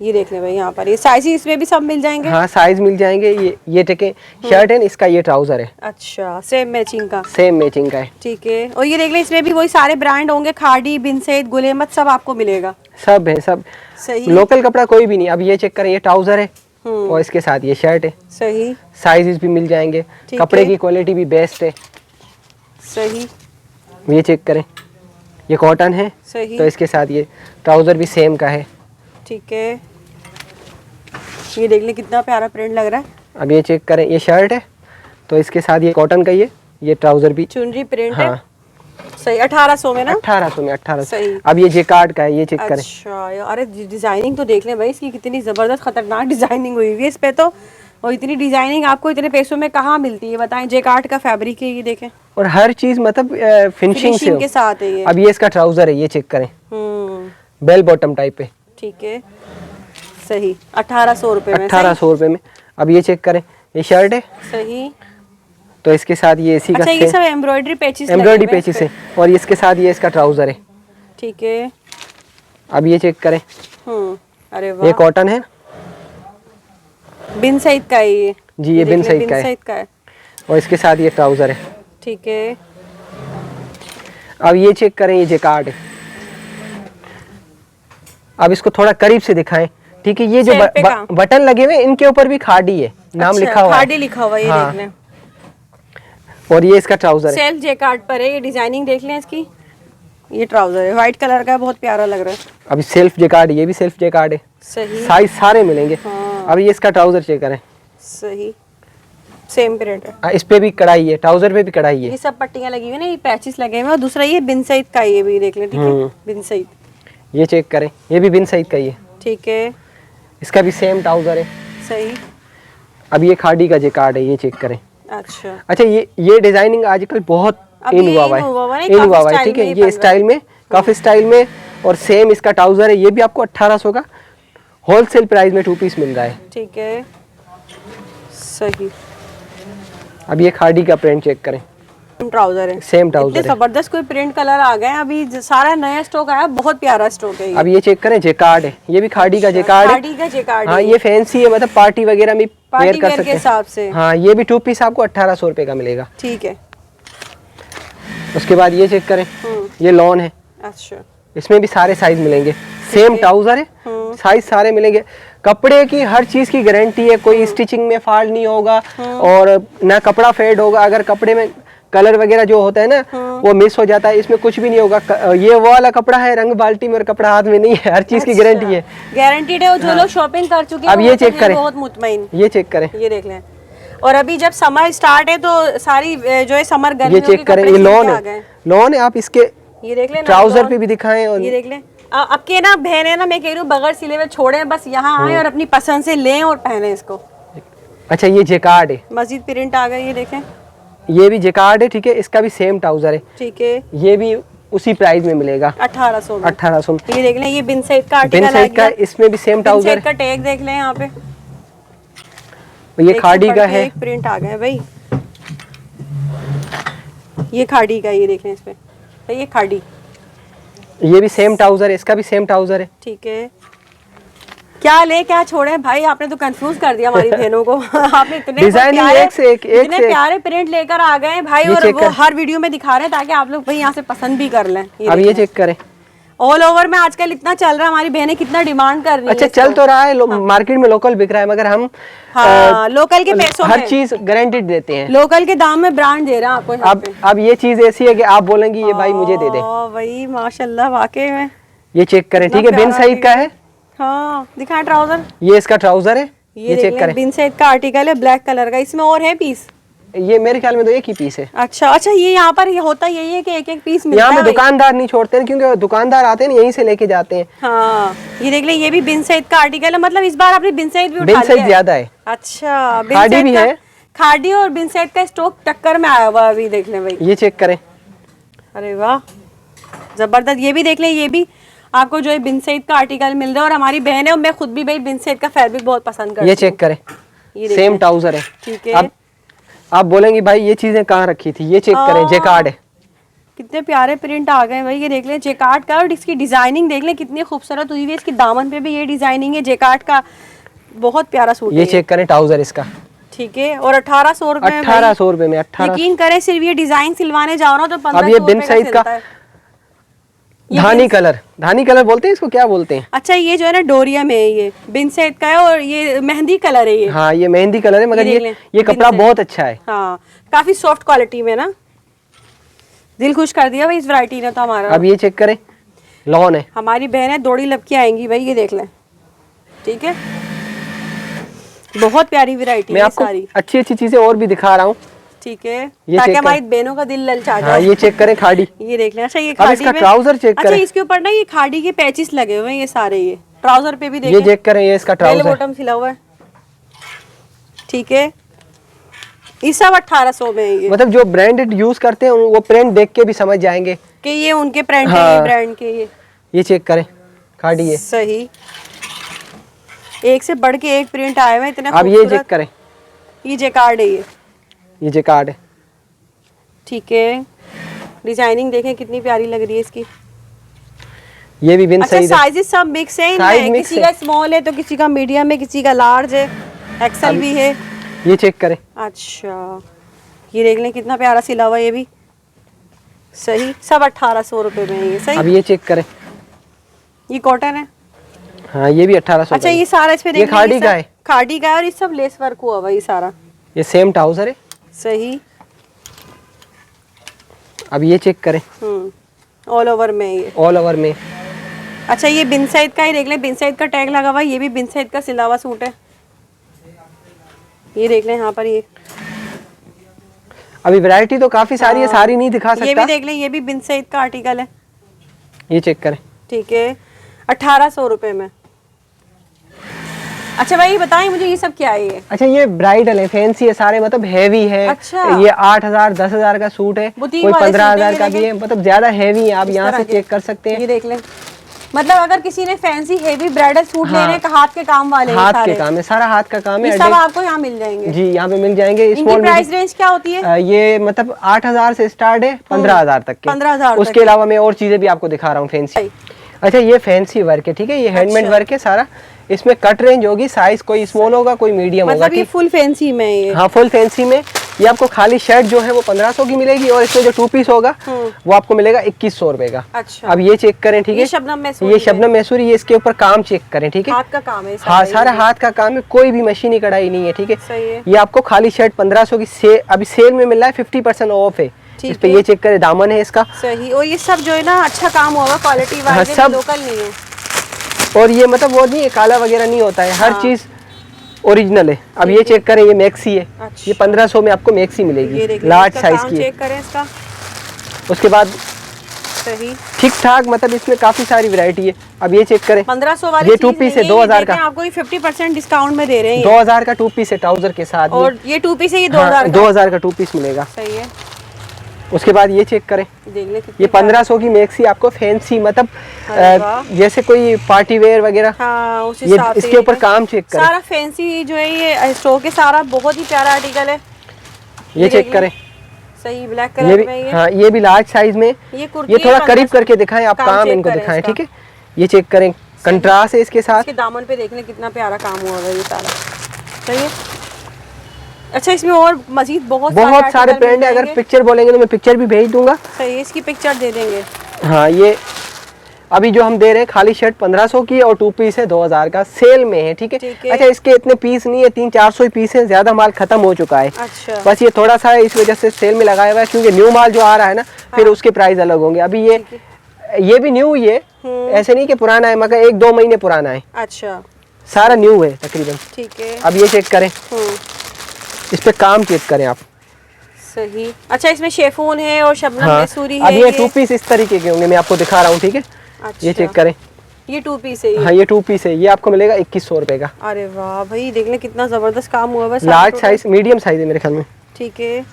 ये देख लें भाई, यहाँ पर ये साइज इसमें भी सब मिल जाएंगे। हाँ, साइज मिल जाएंगे। ये देखें, शर्ट है, इसका ये ट्राउजर है, अच्छा, सेम मैचिंग का। सेम मैचिंग का है। ठीक है, और ये देख लें, इसमें भी वही सारे ब्रांड होंगे, खादी, बिन सईद, गुल अहमद, सब आपको मिलेगा। सब है, सब। सही, लोकल कपड़ा कोई भी नहीं। अब ये चेक करें, ये ट्राउजर है और इसके साथ ये शर्ट है। सही, साइजेस भी मिल जाएंगे, ठीक कपड़े है। की क्वालिटी भी बेस्ट है। सही, ये चेक करें, ये कॉटन है, सही, तो इसके साथ ये ट्राउजर भी सेम का है। ठीक है, ये देख लें, कितना प्यारा प्रिंट लग रहा है। अब ये चेक करें, ये शर्ट है, तो इसके साथ ये कॉटन का ये ट्राउजर भी। चुनरी प्रिंट हाँ, है। सही, 1800 में ना। 1800 में, 1800। सही। अब ये जेकार्ड का है, ये चेक करें। अच्छा, अरे डिजाइनिंग तो देख लें भाई, इसकी कितनी जबरदस्त खतरनाक डिजाइनिंग हुई हुई है इस पे तो। और इतनी डिजाइनिंग आपको इतने पैसों में कहाँ मिलती है बताएं। जेकार्ड का फैब्रिक है, ये देखें, और हर चीज मतलब फिनिशिंग से फिनिशिंग के साथ है ये। अब ये इसका ट्राउजर है, ये चेक करें, बेल बॉटम टाइप पे। ठीक है, सही, 1800 रुपए में। 1800 रुपए में। अब ये चेक करें, ये शर्ट है, सही, तो इसके साथ ये इसी अच्छा, का ये सब एम्ब्रॉयडरी पेचेस एम्ब्रॉयडरी पेचेस है, और इसके साथ ये इसका ट्राउजर है। ठीक है, अब ये चेक करें, अरे ये वाह, कॉटन है बिन सईद का है ये। जी, ये बिन सईद का है, और इसके साथ ये ट्राउजर है। ठीक है, अब ये चेक करें, ये जेकार्ड है। अब इसको थोड़ा करीब से दिखाएं ठीक है। ये जो सेल पे काम। बटन लगे हुए इनके ऊपर भी खाड़ी है, नाम अच्छा, लिखा हुआ है। खाड़ी लिखा हुआ है, ये हाँ। देख लें। और ये इसका ट्राउजर है। सेल्फ जेकार्ड पर है, ये डिजाइनिंग देख लें इसकी। ये ट्राउजर है, व्हाइट कलर का है, बहुत प्यारा लग रहा है। अभी सेल्फ जेकार्ड, ये भी सेल्फ जेकार्ड है। सही। साइज सारे मिलेंगे। हाँ। अभी ये इसका ट्राउजर चेक करें। सही, सेम प्रिंट है। इस पे भी कढ़ाई है, ट्राउजर पे भी कढ़ाई है। ये सब पट्टियां लगी हुई ना, ये पैचेस लगे हुए हैं। और दूसरा ये बिन सईद का, ये भी देख लें। ठीक है, बिन सईद। ये चेक करें, ये भी बिन सईद का ही है। ठीक है, इसका भी सेम ट्राउजर है। सही। अब ये खाड़ी का जेकार्ड है, ये चेक करें। अच्छा, अच्छा, ये डिजाइनिंग आजकल बहुत अब इन ये हुआ इन हुआ हुआ है, इन हुआ काफी हुआ है। स्टाइल ठीक है, में ये ये बन स्टाइल में, काफी स्टाइल में। और सेम इसका ट्राउजर है, ये भी आपको 1800 का होलसेल प्राइस में 2 पीस मिल रहा है। ठीक है, सही। अब ये खाड़ी का प्रिंट चेक करें। ट्राउजर है, सेम ट्राउजर इतने है। जबरदस्त कोई प्रिंट कलर आ गए हैं। अभी सारा नया स्टॉक आया, बहुत प्यारा स्टॉक है ये। अब ये चेक करें, जेकार्ड है। ये भी खाड़ी का जेकार्ड है। खाड़ी का जेकार्ड हाँ, है ये फैंसी है, मतलब पार्टी वगैरह में पार्टी वेयर कर वेयर के सकते हैं। हिसाब से। हाँ, ये भी 2 पीस आपको 1800 रुपए का मिलेगा। ठीक है। उसके बाद ये चेक करें, ये लॉन है। अच्छा, इसमें भी सारे साइज मिलेंगे। सेम ट्राउजर है, साइज सारे मिलेंगे। कपड़े की हर चीज की गारंटी है, कोई स्टिचिंग में फॉल्ट नहीं होगा और ना कपड़ा फेड होगा। अगर कपड़े में कलर वगैरह जो होता है ना वो मिस हो जाता है, इसमें कुछ भी नहीं होगा। ये वो वाला कपड़ा है, रंग बाल्टी में और कपड़ा हाथ में नहीं है। हर चीज की गारंटी है, गारंटीड है। और जो लोग शॉपिंग कर चुके हैं अब वो ये तो चेक हैं करें, बहुत मुतमईन। ये चेक करें, ये देख लें। और अभी जब समर स्टार्ट है तो सारी जो है समर ये गर्मियों के चेक करें। कपड़े ये सील लॉन के आ है, गए। लॉन है। आप इसके ये देख लें, ट्राउजर पे भी दिखाएं। और ये देख लें। अब के ना बहने ना, मैं कह रही हूँ बगैर सिले हुए छोड़े, बस यहाँ आए और अपनी पसंद से लें और पहने इसको। अच्छा, ये जेकार्ड है, मजीद प्रिंट आ गए, ये देखें। ये भी जेकार्ड है। ठीक है, इसका भी सेम ट्राउजर है। ठीक है, ये भी उसी प्राइस में मिलेगा, 1800 में। 1800 में। ये देख लें, ये बिन सईद का बिन आर्टिकल आ सईद का, गया। इसमें भी सेम बिन ट्राउजर सईद का टैग देख लें यहाँ पे। ये एक से खाड़ी बढ़ का के है। एक प्रिंट आ गए भाई। ये खाड़ी का, ये देख लें इसमें। तो ये खाड़ी। ये भी सेम ट्राउजर है, इसका भी सेम ट्राउजर है। ठीक है, क्या ले क्या छोड़े भाई, आपने तो कंफ्यूज कर दिया हमारी बहनों को। आपने इतने डिजाइनिंग प्यारे, एक से एक इतने से एक। प्यारे प्रिंट लेकर आ गए हैं भाई। ये और चेक वो कर। हर वीडियो में दिखा रहे हैं ताकि आप लोग भाई यहाँ से पसंद भी कर लें। अब ये चेक करें। ऑल ओवर में आजकल इतना चल रहा है, हमारी बहनें कितना डिमांड कर रही अच्छा, हैं चल इसको। तो रहा है, मार्केट में लोकल बिक रहा है, मगर हम हाँ, लोकल के पैसों हर में चीज गारंटीड देते हैं। लोकल के दाम में ब्रांड दे रहा है आपको यहाँ पे। अब ये चीज ऐसी है कि आप बोलेंगी ये भाई मुझे दे दे। भाई माशाल्लाह, वाकई में। ये चेक करें। ठीक है, बिन सईद का है। हाँ, दिखाएं ट्राउजर। ये इसका ट्राउजर है, ये चेक करें। बिन सईद का आर्टिकल है, ब्लैक कलर का। इसमें और है पीस? ये मेरे ख्याल में तो एक ही पीस है। अच्छा अच्छा, ये यहाँ पर ये होता यही है कि एक एक पीस मिलता यहाँ है पे भाई। दुकानदार नहीं छोड़ते हैं, क्योंकि दुकानदार आते हैं ना, यहीं से लेके जाते हैं। हाँ, ये देख ले, ये भी बिन सईद का आर्टिकल है। मतलब इस बार आपने बिन सईद भी उठा बिन लिया सईद है। ज्यादा है। अच्छा, बिन खाड़ी सईद भी का- है। खाड़ी और बिन सईद का स्टॉक टक्कर में आया हुआ है अभी, देख ले भाई। ये चेक करें। अरे वाह, जबरदस्त। ये भी देख ले, ये भी आपको जो है बिन सईद का आर्टिकल मिल रहा है। और हमारी बहन है और मैं खुद भी भाई बिन सईद का फैब्रिक बहुत पसंद करती ये हूँ। चेक करें, ये देख सेम लें। ट्राउजर है। ठीक है। अब आप बोलेंगी भाई ये चीजें कहाँ रखी थी, ये चेक करें, जेकार्ड है। कितने प्यारे प्रिंट आ गए भाई, ये देख लें जेकार्ड का। और इसकी डिजाइनिंग देख लें कितनी खूबसूरत हुई हुई है। इसकी दामन पे भी ये डिजाइनिंग है जेकार्ड का, बहुत प्यारा सूट ये है चेक करें, ट्राउजर इसका ठीक है। और 1800 रुपए में भाई। 1800 रुपए में 18। यकीन करें, सिर्फ ये डिजाइन सिलवाने जाओ ना तो 1500 अब ये बिन रुपए का सईद का सिलता है। ये धानी कलर, धानी कलर बोलते हैं इसको, क्या बोलते हैं? अच्छा, ये जो है ना डोरिया में है, ये बिन सईद का है। और ये मेहंदी कलर है ये। हाँ, ये मेहंदी कलर है, मगर देख लें, ये कपड़ा बिन बहुत अच्छा है। हाँ, काफी सॉफ्ट क्वालिटी में ना, दिल खुश कर दिया भाई इस वैरायटी ने तो हमारा। अब ये चेक करें, लॉन है। हमारी बहनें दौड़ी लपकी आएंगी भाई, ये देख लें। ठीक है, बहुत प्यारी वैरायटी मैं है आपको सारी। अच्छी अच्छी चीजें और भी दिखा रहा हूँ। ठीक है, ये ताकि चेक हमारी बहनों का दिल ललचा हाँ, जाए। ये चेक करें, खाड़ी। ये देख लें। अच्छा, ये अब खाड़ी इसका में ट्राउजर चेक अच्छा, करें। इसके ऊपर ना ये खाड़ी के पैचेस लगे हुए हैं, ये सारे ये ट्राउजर पे भी ये देखें, चेक करें, ये इसका बेल ट्राउजर। बॉटम सिला हुआ है। ठीक है, ये सब 1800 में है ये। मतलब जो ब्रांडेड यूज करते हैं वो प्रिंट देख के भी समझ जाएंगे कि ये उनके ब्रांड के, हाँ। ये ब्रांड के ये चेक करें, खाड़ी है। सही, एक से बढ़ के एक प्रिंट आए हुए हैं, इतने अब ये खूबसूरत। चेक करें, ये जेकार्ड है ये जेकार्ड है। ठीक है, डिजाइनिंग देखें कितनी प्यारी लग रही है इसकी। ये भी बिन अच्छा, सईद है। साइजेस सब मिक्स है साइज इनमें, मिक्स किसी है। का स्मॉल है तो किसी का मीडियम है, किसी का लार्ज है, एक्सेल भी है। ये चेक करें, अच्छा, ये देख लें कितना प्यारा सिला हुआ है, ये भी सही। सब 1800 रुपए में है ये। अब सही, ये चेक करें। ये कॉटन है। हाँ ये भी 1800। अच्छा ये सारा इसमें ये खाड़ी का है, खाड़ी का है और ये सब लेस वर्क हुआ हुआ ये सारा। ये सेम ट्राउजर है। सही। अब ये चेक करें, ऑल ओवर में ये, ऑल ओवर में। अच्छा ये बिन सईद का ही देख लें, बिन सईद का टैग लगा हुआ है, ये भी बिन सईद का सिला हुआ सूट है। ये देख लें यहाँ पर, ये अभी वैरायटी तो काफी सारी है, सारी नहीं दिखा सकता। ये भी देख लें, ये भी बिन सईद का आर्टिकल है। ये चेक करें, ठीक है 1800 रुपए में। अच्छा भाई बताएं मुझे ये सब क्या है ये? अच्छा ये ब्राइडल है, फैंसी है सारे, मतलब हैवी है। अच्छा। ये 8000 10,000 का सूट है, कोई 15,000 का भी है, मतलब ज्यादा हैवी है। आप यहाँ से चेक कर सकते हैं। ये देख लें, मतलब अगर किसी ने फैंसी हेवी ब्राइडल सूट लेने का, हाथ के काम वाले, हाथ के काम है, सारा हाथ का काम है। ये सब आपको यहाँ मिल जाएंगे। जी यहाँ पे मिल जाएंगे। इनकी प्राइस रेंज क्या होती है? ये मतलब 8000 से स्टार्ट है 15,000 तक के। 15,000। उसके अलावा मैं और चीजें भी आपको दिखा रहा हूँ फैंसी। अच्छा ये फैंसी वर्क है, ठीक है, ये हैंडमेड वर्क है सारा। इसमें कट रेंज होगी, साइज कोई स्मॉल होगा कोई मीडियम होगा। मतलब ये फुल फैंसी में ये? हाँ फुल फैंसी में। ये आपको खाली शर्ट जो है वो 1500 की मिलेगी, और इसमें जो 2 पीस होगा वो आपको मिलेगा 2100 रुपए का। अच्छा। अब ये चेक करें, ठीक है, ये शबनम मैसूरी, ये शबनम मैसूरी। ये इसके ऊपर काम चेक करें, ठीक है, हाथ का काम है। हाँ सारा हाथ का काम है, कोई भी मशीनी कढ़ाई नहीं है, ठीक है। सही है। ये आपको खाली शर्ट 1500 की अभी सेल में मिल रहा है, 50% ऑफ है इस पे। ये चेक करें, दामन है इसका। सही। और ये सब जो है ना अच्छा काम होगा, क्वालिटी वाइज, सब लोकल नहीं है। और ये मतलब वो नहीं है, काला वगैरह नहीं होता है, हर चीज ओरिजिनल है। अब ये चेक करें, ये मैक्सी है। अच्छा। ये 1500 में आपको मैक्सी मिलेगी, लार्ज साइज की। चेक करें इसका। उसके बाद सही ठीक ठाक, मतलब इसमें काफी सारी वैरायटी है। अब ये चेक करें, 1500 वाली ये 2 पीस है 2000 का, आपको 50% डिस्काउंट में दे रहे हैं। 2000 का 2 पीस है ट्राउजर के साथ। और ये 2 पीस है, ये 2000 का। 2000 का 2 पीस मिलेगा। सही है। उसके बाद ये चेक करें, देख ले ये 1500 की मैक्सी आपको फैंसी, मतलब जैसे कोई पार्टी वेयर वगैरह। हाँ, उस ये हिसाब से इसके ऊपर काम चेक करें, सारा फैंसी जो है ये स्टॉक है सारा, बहुत ही प्यारा आर्टिकल है। ये चेक करें। सही ब्लैक ये कलर भी, में ये। हाँ ये भी लार्ज साइज में। ये थोड़ा करीब करके दिखाएं आप, काम इनको दिखाएं, ठीक है। ये चेक करें, कंट्रास्ट है इसके साथ। इसके दामन पे देख लें कितना प्यारा काम हुआ है ये सारा। सही है। अच्छा इसमें और मजीद बहुत सारे ब्रांड है, अगर पिक्चर बोलेंगे तो मैं पिक्चर भी भेज दूंगा। सही है, इसकी पिक्चर दे देंगे। हाँ ये अभी जो हम दे रहे हैं खाली शर्ट 1500 की, और 2 पीस है 2000 का, सेल में है, ठीक है। अच्छा इसके इतने पीस नहीं है, 300-400 पीस है, ज्यादा माल खत्म हो चुका है। अच्छा। बस ये थोड़ा सा इस वजह से सेल में लगाया हुआ है, क्योंकि न्यू माल जो आ रहा है ना, फिर उसके प्राइस अलग होंगे। अभी ये भी न्यू ही है, ऐसे नहीं कि पुराना है, मगर 1-2 महीने पुराना है। अच्छा सारा न्यू है तकरीबन। ठीक है। अब ये चेक करें, इस पे काम चेक करें आप। सही। अच्छा इसमें शेफून है और शबनम मैसूरी है। अब ये 2 पीस इस तरीके के होंगे, मैं आपको दिखा रहा हूँ, ठीक है। अच्छा। ये चेक करें, ये 2 पीस है ये। हाँ ये 2 पीस है, ये आपको मिलेगा 2100 रुपए का। अरे वाह भाई, देख ले कितना जबरदस्त काम हुआ है। लार्ज साइज, मीडियम साइज है मेरे ख्याल में। ठीक है।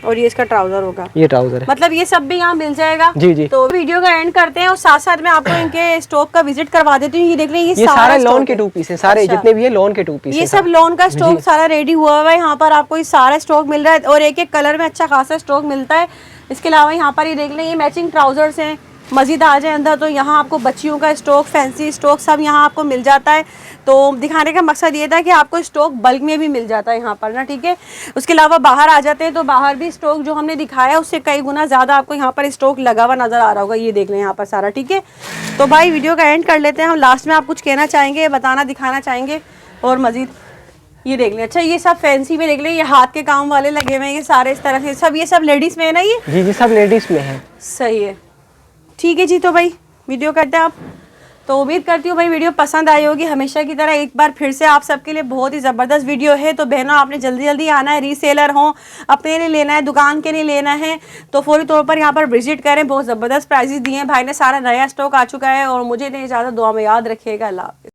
और ये इसका ट्राउजर होगा, ये ट्राउजर है। मतलब ये सब भी यहाँ मिल जाएगा। जी जी। तो वीडियो का एंड करते हैं और साथ साथ में आपको इनके स्टॉक का विजिट करवा देती हूँ। ये देख लें, ये सारे लॉन के 2 पीस है, सारे जितने भी है लॉन के 2 पीस। ये सब लॉन का स्टॉक सारा रेडी हुआ हुआ है। यहाँ पर आपको ये सारा स्टॉक मिल रहा है और एक एक कलर में अच्छा खासा स्टॉक मिलता है। इसके अलावा यहाँ पर ये देख लें, ये मैचिंग ट्राउजर्स हैं। मजीद आ जाए अंदर तो यहाँ आपको बच्चियों का स्टॉक, फैंसी स्टॉक सब यहाँ आपको मिल जाता है। तो दिखाने का मकसद ये था कि आपको स्टॉक बल्क में भी मिल जाता है यहाँ पर ना, ठीक है। उसके अलावा बाहर आ जाते हैं तो बाहर भी स्टॉक जो हमने दिखाया उससे कई गुना ज़्यादा आपको यहाँ पर स्टॉक लगा हुआ नज़र आ रहा होगा। ये देख लें यहाँ पर सारा, ठीक है। तो भाई वीडियो का एंड कर लेते हैं हम। लास्ट में आप कुछ कहना चाहेंगे, बताना, दिखाना चाहेंगे और मजीद? ये देख लें। अच्छा ये सब फैंसी में देख लें, ये हाथ के काम वाले लगे हुए हैं, ये सारे इस तरह से सब, ये सब लेडीज़ में है ना ये? जी जी, सब लेडीज़ में है। सही है, ठीक है जी। तो भाई वीडियो करते हैं आप, तो उम्मीद करती हूँ भाई वीडियो पसंद आई होगी। हमेशा की तरह एक बार फिर से आप सबके लिए बहुत ही ज़बरदस्त वीडियो है। तो बहनों आपने जल्दी जल्दी आना है, रीसेलर हो, अपने लिए लेना है, दुकान के लिए लेना है तो फौरी तौर पर यहाँ पर विजिट करें। बहुत ज़बरदस्त प्राइजेस दिए हैं भाई ने, सारा नया स्टॉक आ चुका है। और मुझे इतनी ज़्यादा दुआ में याद रखिएगा। अल्लाह हाफ़िज़।